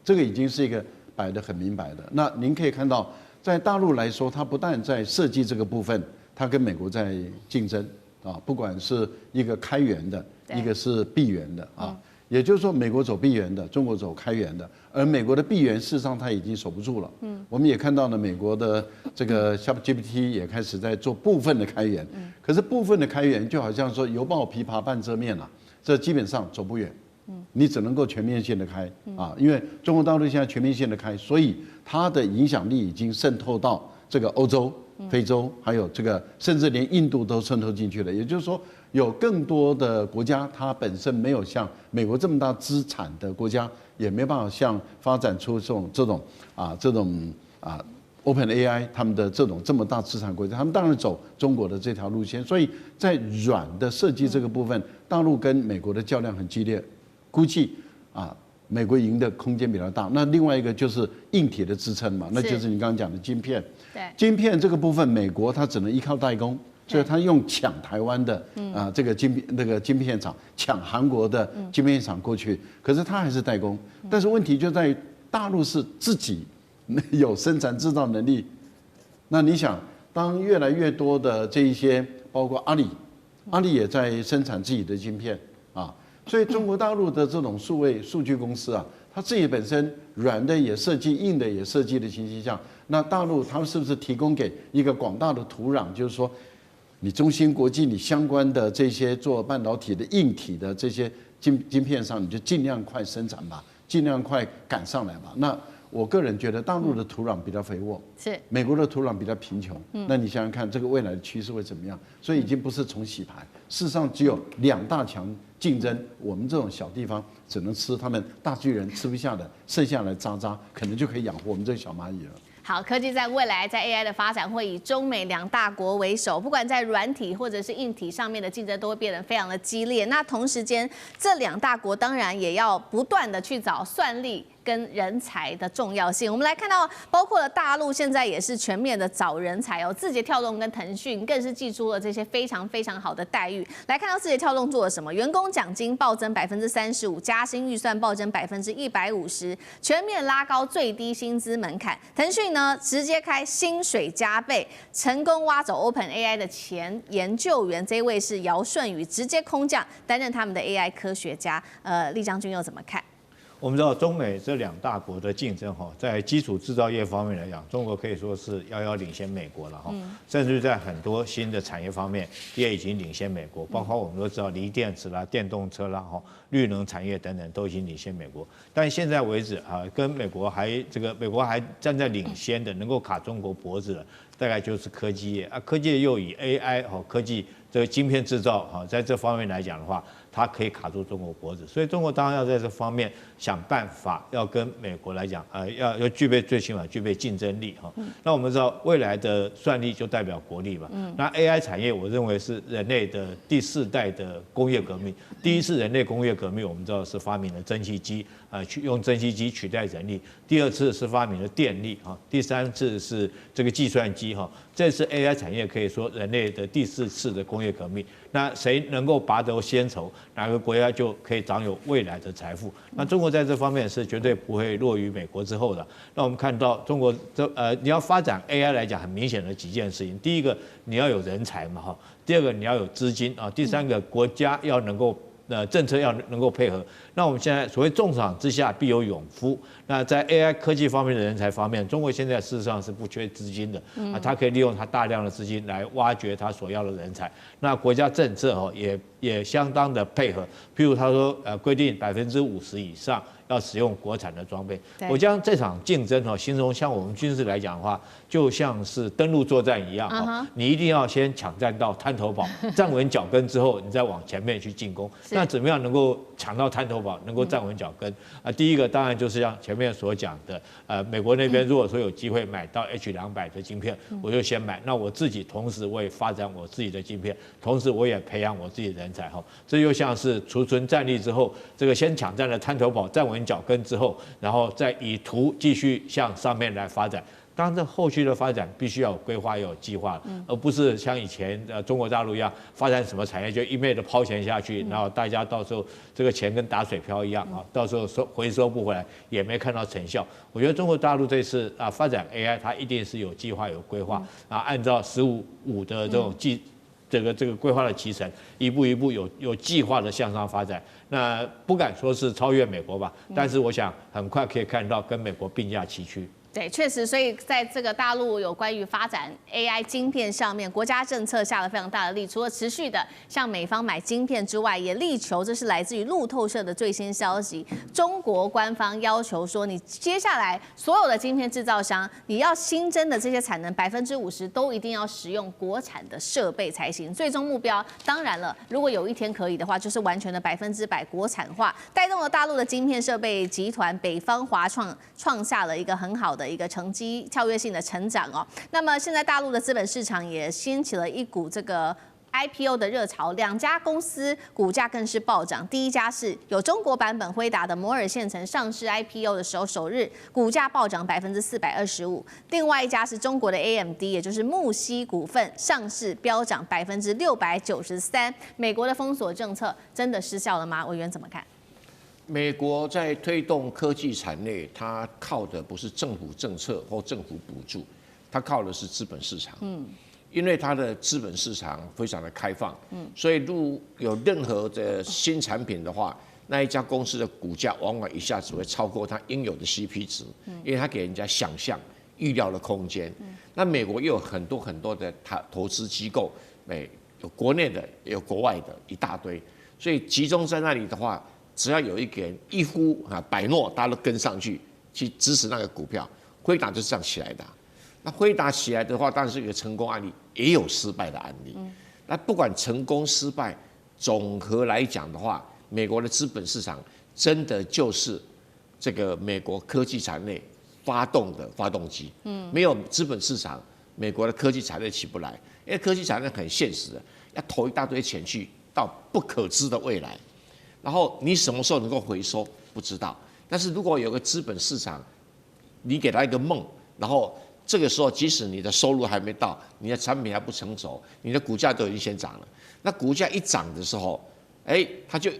这个已经是一个摆得很明白的。那您可以看到，在大陆来说，它不但在设计这个部分，它跟美国在竞争啊，不管是一个开源的，一个是闭源的啊。也就是说，美国走闭源的，中国走开源的，而美国的闭源事实上它已经守不住了。我们也看到了美国的这个 ChatGPT 也开始在做部分的开源，可是部分的开源就好像说犹抱琵琶半遮面了，这基本上走不远。你只能够全面性的开啊，因为中国大陆现在全面性的开，所以它的影响力已经渗透到这个欧洲、非洲，还有这个甚至连印度都渗透进去了。也就是说，有更多的国家，它本身没有像美国这么大资产的国家，也没办法像发展出这种OpenAI 他们的这么大资产国家，他们当然走中国的这条路线。所以在软的设计这个部分，大陆跟美国的较量很激烈，估计美国赢的空间比较大。那另外一个就是硬体的支撑嘛，那就是你刚刚讲的晶片。对，晶片这个部分，美国它只能依靠代工，所以它用抢台湾的这个晶片厂，抢韩国的晶片厂过去。可是它还是代工，但是问题就在于大陆是自己有生产制造能力。那你想，当越来越多的这一些，包括阿里也在生产自己的晶片啊。所以中国大陆的这种数据公司啊，它自己本身软的也设计，硬的也设计的情形下，那大陆他们是不是提供给一个广大的土壤，就是说，你中芯国际你相关的这些做半导体的硬体的这些晶片上，你就尽量快生产吧，尽量快赶上来吧。那我个人觉得大陆的土壤比较肥沃，是美国的土壤比较贫穷。那你想想看，这个未来的趋势会怎么样？所以已经不是重洗牌，事实上只有2大强竞争，我们这种小地方只能吃他们大巨人吃不下的，剩下来渣，可能就可以养活我们这小蚂蚁了。好，科技在未来在 AI 的发展会以中美2大国为首，不管在软体或者是硬体上面的竞争都会变得非常的激烈。那同时间，这2大国当然也要不断的去找算力跟人才的重要性。我们来看到，包括了大陆现在也是全面的找人才哦，字节跳动跟腾讯更是祭出了这些非常非常好的待遇。来看到字节跳动做了什么？员工奖金暴增35%，加薪预算暴增150%，全面拉高最低薪资门槛。腾讯呢，直接开薪水加倍，成功挖走 OpenAI 的前研究员，这位是姚舜宇，直接空降担任他们的 AI 科学家。厉将军又怎么看？我们知道中美这2大国的竞争在基础制造业方面来讲，中国可以说是遥遥领先美国了甚至在很多新的产业方面也已经领先美国，包括我们都知道锂电池啦、电动车啦、绿能产业等等都已经领先美国。但现在为止跟美国还站在领先的，能够卡中国脖子的，大概就是科技业科技业又以 AI 科技这个晶片制造在这方面来讲的话，它可以卡住中国脖子，所以中国当然要在这方面想办法，要跟美国来讲，要具备最起码具备竞争力那我们知道未来的算力就代表国力嘛。那 AI 产业我认为是人类的第4代的工业革命。第一次人类工业革命我们知道是发明了蒸汽机，去用蒸汽机取代人力。第2次是发明了电力第3次是这个计算机这次 AI 产业可以说人类的第4次的工业革命。那谁能够拔得先头，哪个国家就可以掌有未来的财富。那中国在这方面是绝对不会落于美国之后的。那我们看到中国你要发展 AI 来讲，很明显的几件事情。第一个，你要有人才嘛第2个，你要有资金第3个，国家要能够政策要能够配合。那我们现在所谓重赏之下必有勇夫。那在 AI 科技方面的人才方面，中国现在事实上是不缺资金的它可以利用它大量的资金来挖掘它所要的人才。那国家政策也相当的配合，譬如他说规定50%以上要使用国产的装备。我将这场竞争形容像我们军事来讲的话，就像是登陆作战一样你一定要先抢占到滩头堡，站稳脚跟之后，你再往前面去进攻。那怎么样能够抢到滩头堡，能够站稳脚跟第一个当然就是像前面所讲的美国那边如果说有机会买到 H200的晶片，我就先买。那我自己同时我也发展我自己的晶片，同时我也培养我自己的人才这又像是储存战力之后，这个先抢占了滩头堡，站稳脚跟之后，然后再以图继续向上面来发展。当然，这后续的发展必须要有规划、要有计划，而不是像以前中国大陆一样，发展什么产业就一昧的抛钱下去，然后大家到时候这个钱跟打水漂一样到时候回收不回来，也没看到成效。我觉得中国大陆这次发展 AI， 它一定是有计划、有规划按照15的这种这个规划的期程，一步一步有计划的向上发展。那不敢说是超越美国吧，但是我想很快可以看到跟美国并驾齐驱。对，确实，所以在这个大陆有关于发展 AI 晶片上面，国家政策下了非常大的力，除了持续的向美方买晶片之外，也力求，这是来自于路透社的最新消息，中国官方要求说，你接下来所有的晶片制造商，你要新增的这些产能50%都一定要使用国产的设备才行。最终目标，当然了，如果有一天可以的话，就是完全的100%国产化，带动了大陆的晶片设备集团北方华创下了一个很好的一个成绩，跳跃性的成长哦。那么现在大陆的资本市场也掀起了一股这个IPO 的热潮，2家公司股价更是暴涨。第一家是有中国版本辉达的摩尔县城上市 IPO 的时候，首日股价暴涨425%；另外一家是中国的 AMD， 也就是木犀股份上市飙涨693%。美国的封锁政策真的失效了吗？委员怎么看？美国在推动科技产业，它靠的不是政府政策或政府补助，它靠的是资本市场。因为它的资本市场非常的开放，所以如有任何的新产品的话，那一家公司的股价往往一下子会超过它应有的 CP 值，因为它给人家想象、预料的空间。那美国又有很多的投资机构，有国内的，也有国外的一大堆，所以集中在那里的话，只要有一个人一呼百诺，大家都跟上去支持那个股票，辉达就是这样起来的。那辉达起来的话，当然是一个成功案例，也有失败的案例。那不管成功失败，总和来讲的话，美国的资本市场真的就是这个美国科技产业发动的发动机。没有资本市场，美国的科技产业起不来，因为科技产业很现实的，要投一大堆钱去到不可知的未来。然后你什么时候能够回收不知道，但是如果有个资本市场，你给他一个梦，然后这个时候即使你的收入还没到，你的产品还不成熟，你的股价都已经先涨了。那股价一涨的时候，它就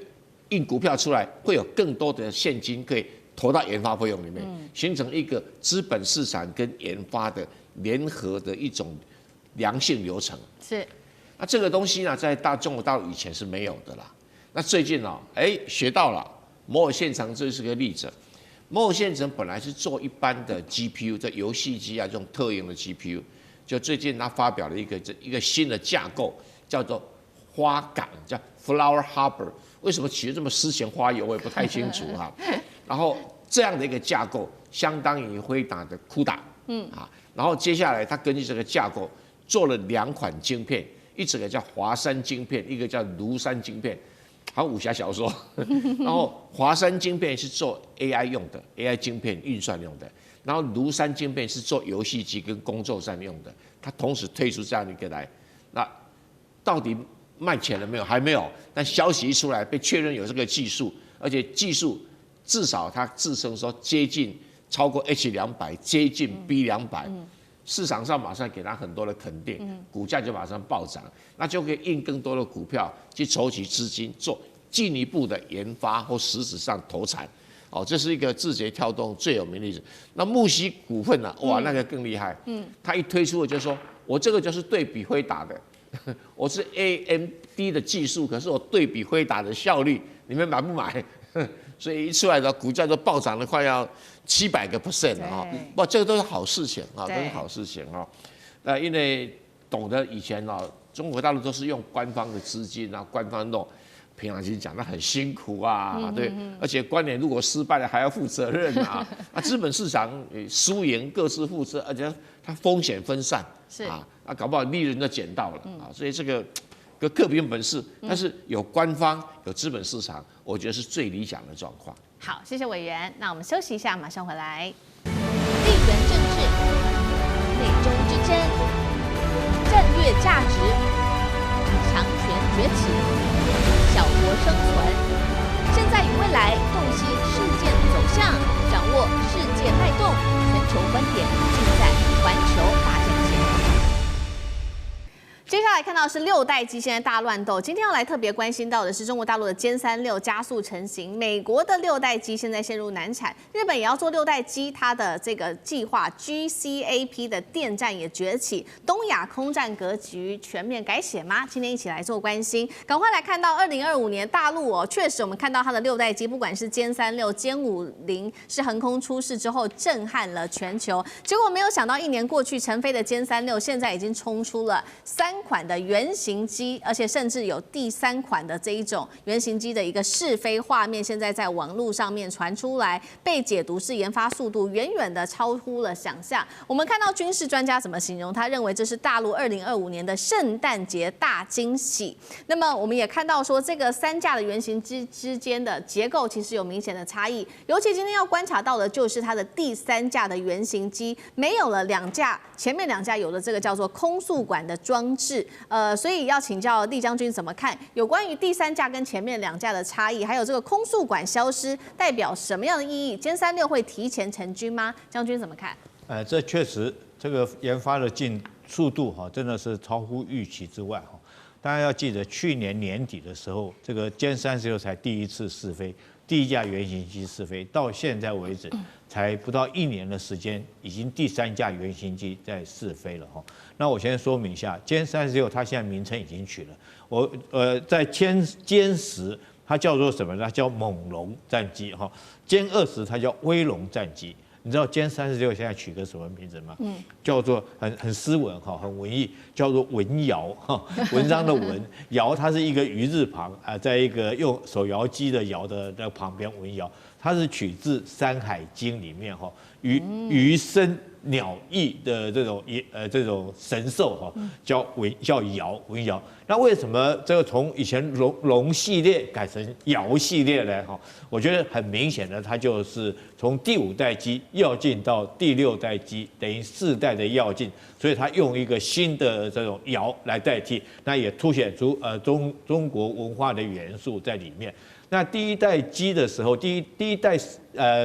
印股票出来，会有更多的现金可以投到研发费用里面，形成一个资本市场跟研发的联合的一种良性流程。是，那这个东西呢，在中国大陆以前是没有的啦。那最近学到了，摩尔县城这是个例子。摩尔县城本来是做一般的 GPU， 这游戏机啊这种特用的 GPU， 就最近他发表了一个新的架构，叫做花港，叫 Flower Harbor。为什么起得这么诗情画意，我也不太清楚哈。然后这样的一个架构，相当于辉达的CUDA，然后接下来他根据这个架构做了2款晶片，一个叫华山晶片，一个叫庐山晶片。好像武侠小说，然后华山晶片是做 AI 用的 ，AI 晶片运算用的，然后庐山晶片是做游戏机跟工作站用的，它同时推出这样的一个来，那到底卖钱了没有？还没有，但消息一出来，被确认有这个技术，而且技术至少它自称说接近超过 H200，接近 B200。市场上马上给他很多的肯定，股价就马上暴涨，那就可以印更多的股票去筹集资金，做进一步的研发或实质上投产。这是一个字节跳动最有名的例子。那木犀股份呢？哇，那个更厉害。他一推出就说，我这个就是对比辉达的，我是 AMD 的技术，可是我对比辉达的效率，你们买不买？所以一出来的股价都暴涨了，快要700%啊！不，这个都是好事情啊，都是好事情啊。因为懂得以前中国大陆都是用官方的资金啊，官方弄，平常心讲，那很辛苦啊，对。而且官员如果失败了还要负责任啊，资本市场输赢各自负责，而且它风险分散搞不好利润就捡到了啊，所以这个。各凭本事，但是有官方有资本市场，我觉得是最理想的状况。好，谢谢委员。那我们休息一下，马上回来。地缘政治、内中之争、战略价值、强权崛起、小国生存，现在与未来洞悉事件走向，掌握世界脉动，全球观点尽在环球大战线。接下来看到到的是6代机现在大乱斗，今天要来特别关心到的是中国大陆的歼36加速成型，美国的6代机现在陷入难产，日本也要做6代机，它的这个计划 GCAP 的电战也崛起，东亚空战格局全面改写吗？今天一起来做关心，赶快来看到2025年大陆哦，确实我们看到它的6代机，不管是歼36、歼50是横空出世之后震撼了全球，结果没有想到1年过去，成飞的歼36现在已经冲出了3款的原型机，而且甚至有第3款的这一种原型机的一个试飞画面，现在在网络上面传出来，被解读是研发速度远远的超乎了想象。我们看到军事专家怎么形容，他认为这是大陆2025年的圣诞节大惊喜。那么我们也看到说，这个3架的原型机之间的结构其实有明显的差异，尤其今天要观察到的就是它的第3架的原型机没有了2架，前面2架有了这个叫做空速管的装置，所以要请教厉将军怎么看有关于第3架跟前面2架的差异，还有这个空速管消失代表什么样的意义？歼36会提前成军吗？将军怎么看？这确实这个研发的速度哈，真的是超乎预期之外哈。大家要记得，去年年底的时候，这个歼36才第1次试飞，第1架原型机试飞，到现在为止才不到1年的时间，已经第3架原型机在试飞了哈。那我先说明一下，歼36它现在名称已经取了，在歼10它叫做什么呢？它叫猛龙战机哈，歼20它叫威龙战机。你知道歼36现在取个什么名字吗？叫做很斯文哈，很文艺，叫做文谣哈，文章的文，谣它是一个鱼字旁啊，在一个用手摇机的摇的那旁边文谣，它是取自《山海经》里面哈，鱼生鸟翼的这种神兽哈，叫尧文尧。那为什么这个从以前龙系列改成尧系列呢？哈，我觉得很明显的，它就是从第5代机跃进到第6代机，等于4代的跃进，所以它用一个新的这种尧来代替，那也凸显出中国文化的元素在里面。那第1代机的时候，第一代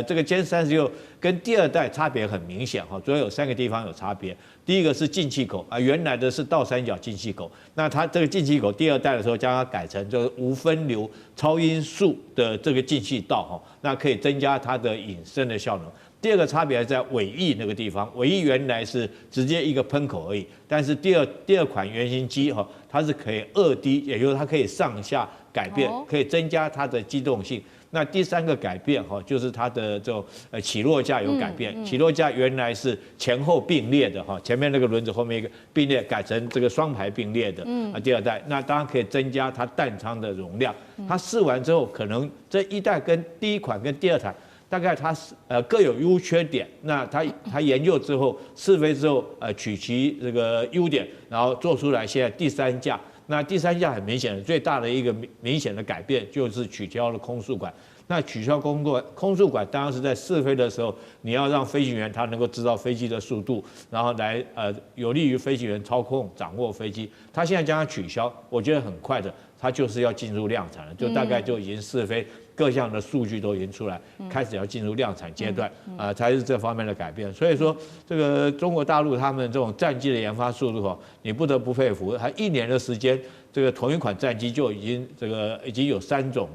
这个歼36跟第2代差别很明显哈，主要有3个地方有差别。第一个是进气口啊，原来的是倒3角进气口，那它这个进气口第2代的时候将它改成就是无分流超音速的这个进气道哈，那可以增加它的引伸的效能。第2个差别在尾翼那个地方，尾翼原来是直接一个喷口而已，但是第二款原型机哈，它是可以2D，也就是它可以上下改变，可以增加它的机动性。那第3个改变哈，就是它的这种起落架有改变，起落架原来是前后并列的哈，前面那个轮子后面一个并列，改成这个双排并列的第2代，那当然可以增加它弹舱的容量。它试完之后，可能这1代跟第1款跟第2台。大概它各有优缺点，那它研究之后试飞之后，取其这个优点，然后做出来现在第3架。那第3架很明显的最大的一个明显的改变就是取消了空速管。那取消空速管当然是在试飞的时候，你要让飞行员他能够知道飞机的速度，然后来有利于飞行员操控掌握飞机。他现在将它取消，我觉得很快的，它就是要进入量产了，就大概就已经试飞。各项的数据都已经出来，开始要进入量产阶段才是这方面的改变。所以说，这个中国大陆他们这种战机的研发速度你不得不佩服。还1年的时间，这个同一款战机就已经有3种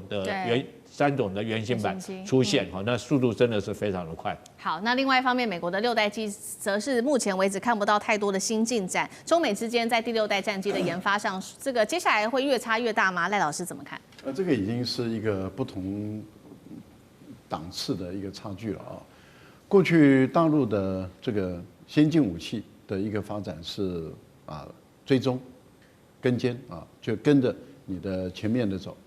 的原型版出现那速度真的是非常的快。好，那另外一方面，美国的6代机则是目前为止看不到太多的新进展。中美之间在第6代战机的研发上，这个接下来会越差越大吗？赖老师怎么看？这个已经是一个不同档次的一个差距了啊。过去大陆的这个先进武器的一个发展是追踪跟监就跟着你的前面的走。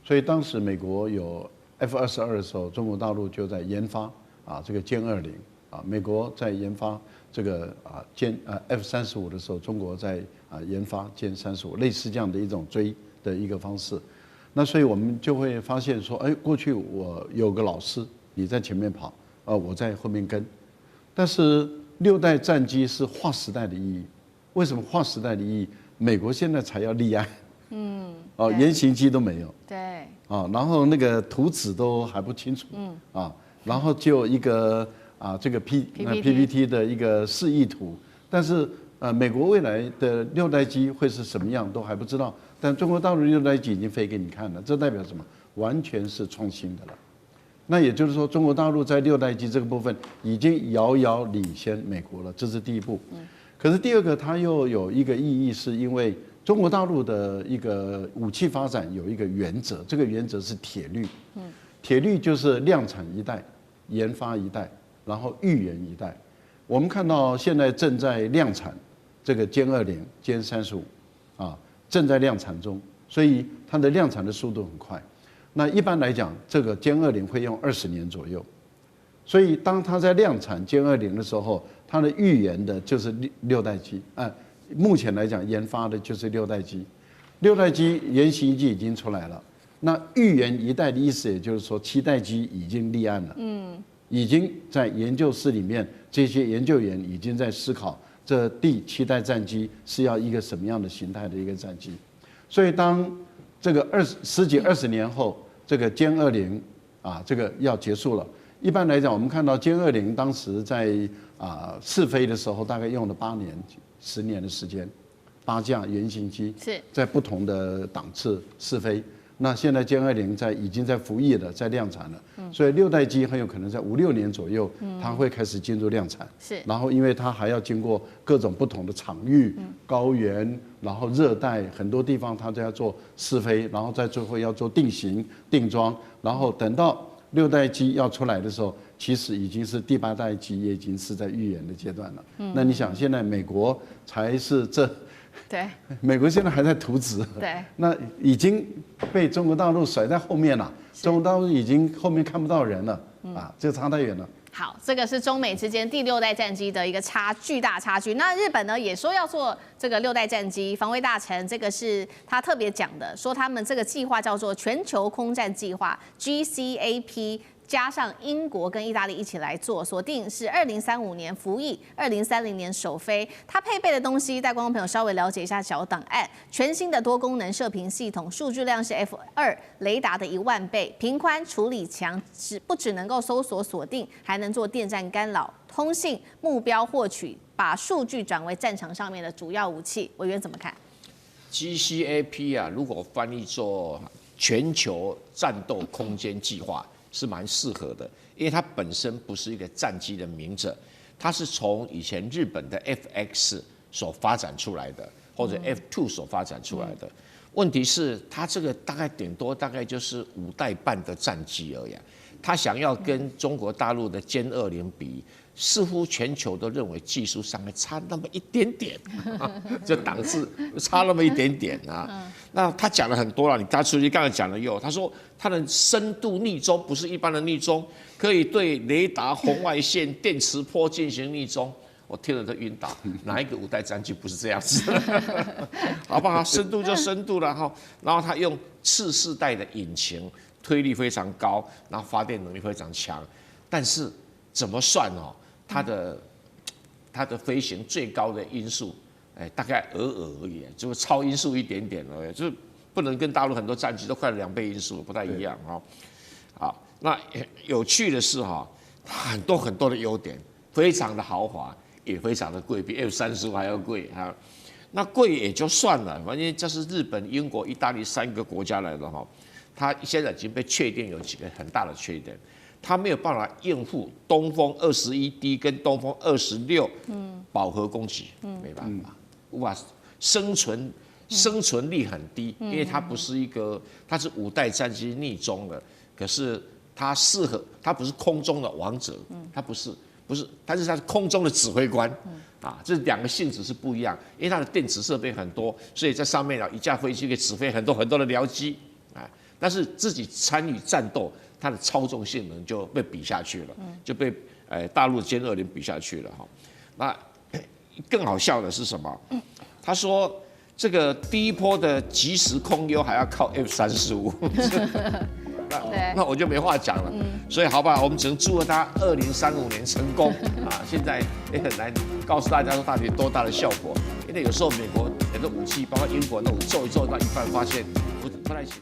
所以当时美国有 F-22的时候，中国大陆就在研发这个歼20美国在研发这个F-35的时候，中国在研发歼35，类似这样的一种追的一个方式。那所以我们就会发现说，过去我有个老师，你在前面跑，我在后面跟。但是6代战机是划时代的意义。为什么划时代的意义？美国现在才要立案，原型机都没有，对，然后那个图纸都还不清楚，然后就一个这个 PPT 的一个示意图，但是美国未来的6代机会是什么样都还不知道，但中国大陆6代机已经飞给你看了，这代表什么？完全是创新的了。那也就是说，中国大陆在6代机这个部分已经遥遥领先美国了，这是第一步。可是第二个，它又有一个意义，是因为中国大陆的一个武器发展有一个原则，这个原则是铁律。铁律就是量产一代，研发一代，然后预研一代。我们看到现在正在量产这个歼20、歼35，正在量产中，所以它的量产的速度很快。那一般来讲，这个歼20会用20年左右，所以当它在量产歼20的时候，它的预研的就是6代机，目前来讲研发的就是6代机，6代机原型机已经出来了。那预研一代的意思，也就是说7代机已经立案了，已经在研究室里面，这些研究员已经在思考这第7代战机是要一个什么样的形态的一个战机。所以当这个十几20年后，这个歼20这个要结束了。一般来讲，我们看到歼20当时在试飞的时候，大概用了8年、10年的时间，8架原型机在不同的档次试飞。那现在歼20已经在服役了，在量产了，所以6代机很有可能在5、6年左右，它会开始进入量产。然后因为它还要经过各种不同的场域、高原，然后热带很多地方，它都要做试飞，然后在最后要做定型、定装，然后等到6代机要出来的时候，其实已经是第8代机也已经是在预研的阶段了。那你想，现在美国才是对，美国现在还在图纸，对，那已经被中国大陆甩在后面了，中国大陆已经后面看不到人了，这个差太远了。好，这个是中美之间第6代战机的一个巨大差距。那日本呢也说要做这个6代战机，防卫大臣这个是他特别讲的，说他们这个计划叫做全球空战计划 GCAP。加上英国跟意大利一起来做，锁定是2035年服役，2030年首飞。它配备的东西，带观众朋友稍微了解一下小档案。全新的多功能射频系统，数据量是 F2雷达的1万倍，频宽处理强，不只能够搜索锁定，还能做电站干扰、通信、目标获取，把数据转为战场上面的主要武器。委员怎么看 ？GCAP 如果翻译作全球战斗空间计划。是蛮适合的，因为它本身不是一个战机的名字，它是从以前日本的 FX 所发展出来的，或者 F2 所发展出来的。问题是它这个顶多就是5代半的战机而已，它想要跟中国大陆的歼20比，似乎全球都认为技术上面差那么一点点，这档次差那么一点点啊。那他讲了很多了，他出去刚才讲了他说他的深度逆中不是一般的逆中，可以对雷达、红外线、电磁波进行逆中。我听了都晕倒，哪一个5代战机不是这样子？好不好？深度就深度了哈。然后他用次世代的引擎，推力非常高，然后发电能力非常强，但是怎么算哦？它的飞行最高的音速，大概而已，就是超音速一点点而已，就是不能跟大陆很多战机都快了2倍音速，不太一样哈。好，那有趣的是哈，它很多的优点，非常的豪华，也非常的贵，比 F35还要贵哈。那贵也就算了，反正这是日本、英国、意大利3个国家来的哈。它现在已经被确定有几个很大的缺点。它没有办法应付东风21D 跟东风26饱和攻击，没办法，无法生存力很低，因为它不是它是5代战机逆中的，可是它不是空中的王者，它不是，它是空中的指挥官，这2个性质是不一样，因为它的电子设备很多，所以在上面一架飞机可以指挥很多的僚机，但是自己参与战斗。它的操纵性能就被比下去了，就被大陆歼20比下去了哈。那更好笑的是什么？他说这个第一波的即时空优还要靠 F35，那我就没话讲了。所以好吧，我们只能祝贺他2035年成功啊！现在也很难告诉大家说到底多大的效果，因为有时候美国很多武器，包括英国那种做一做到一半发现不太行。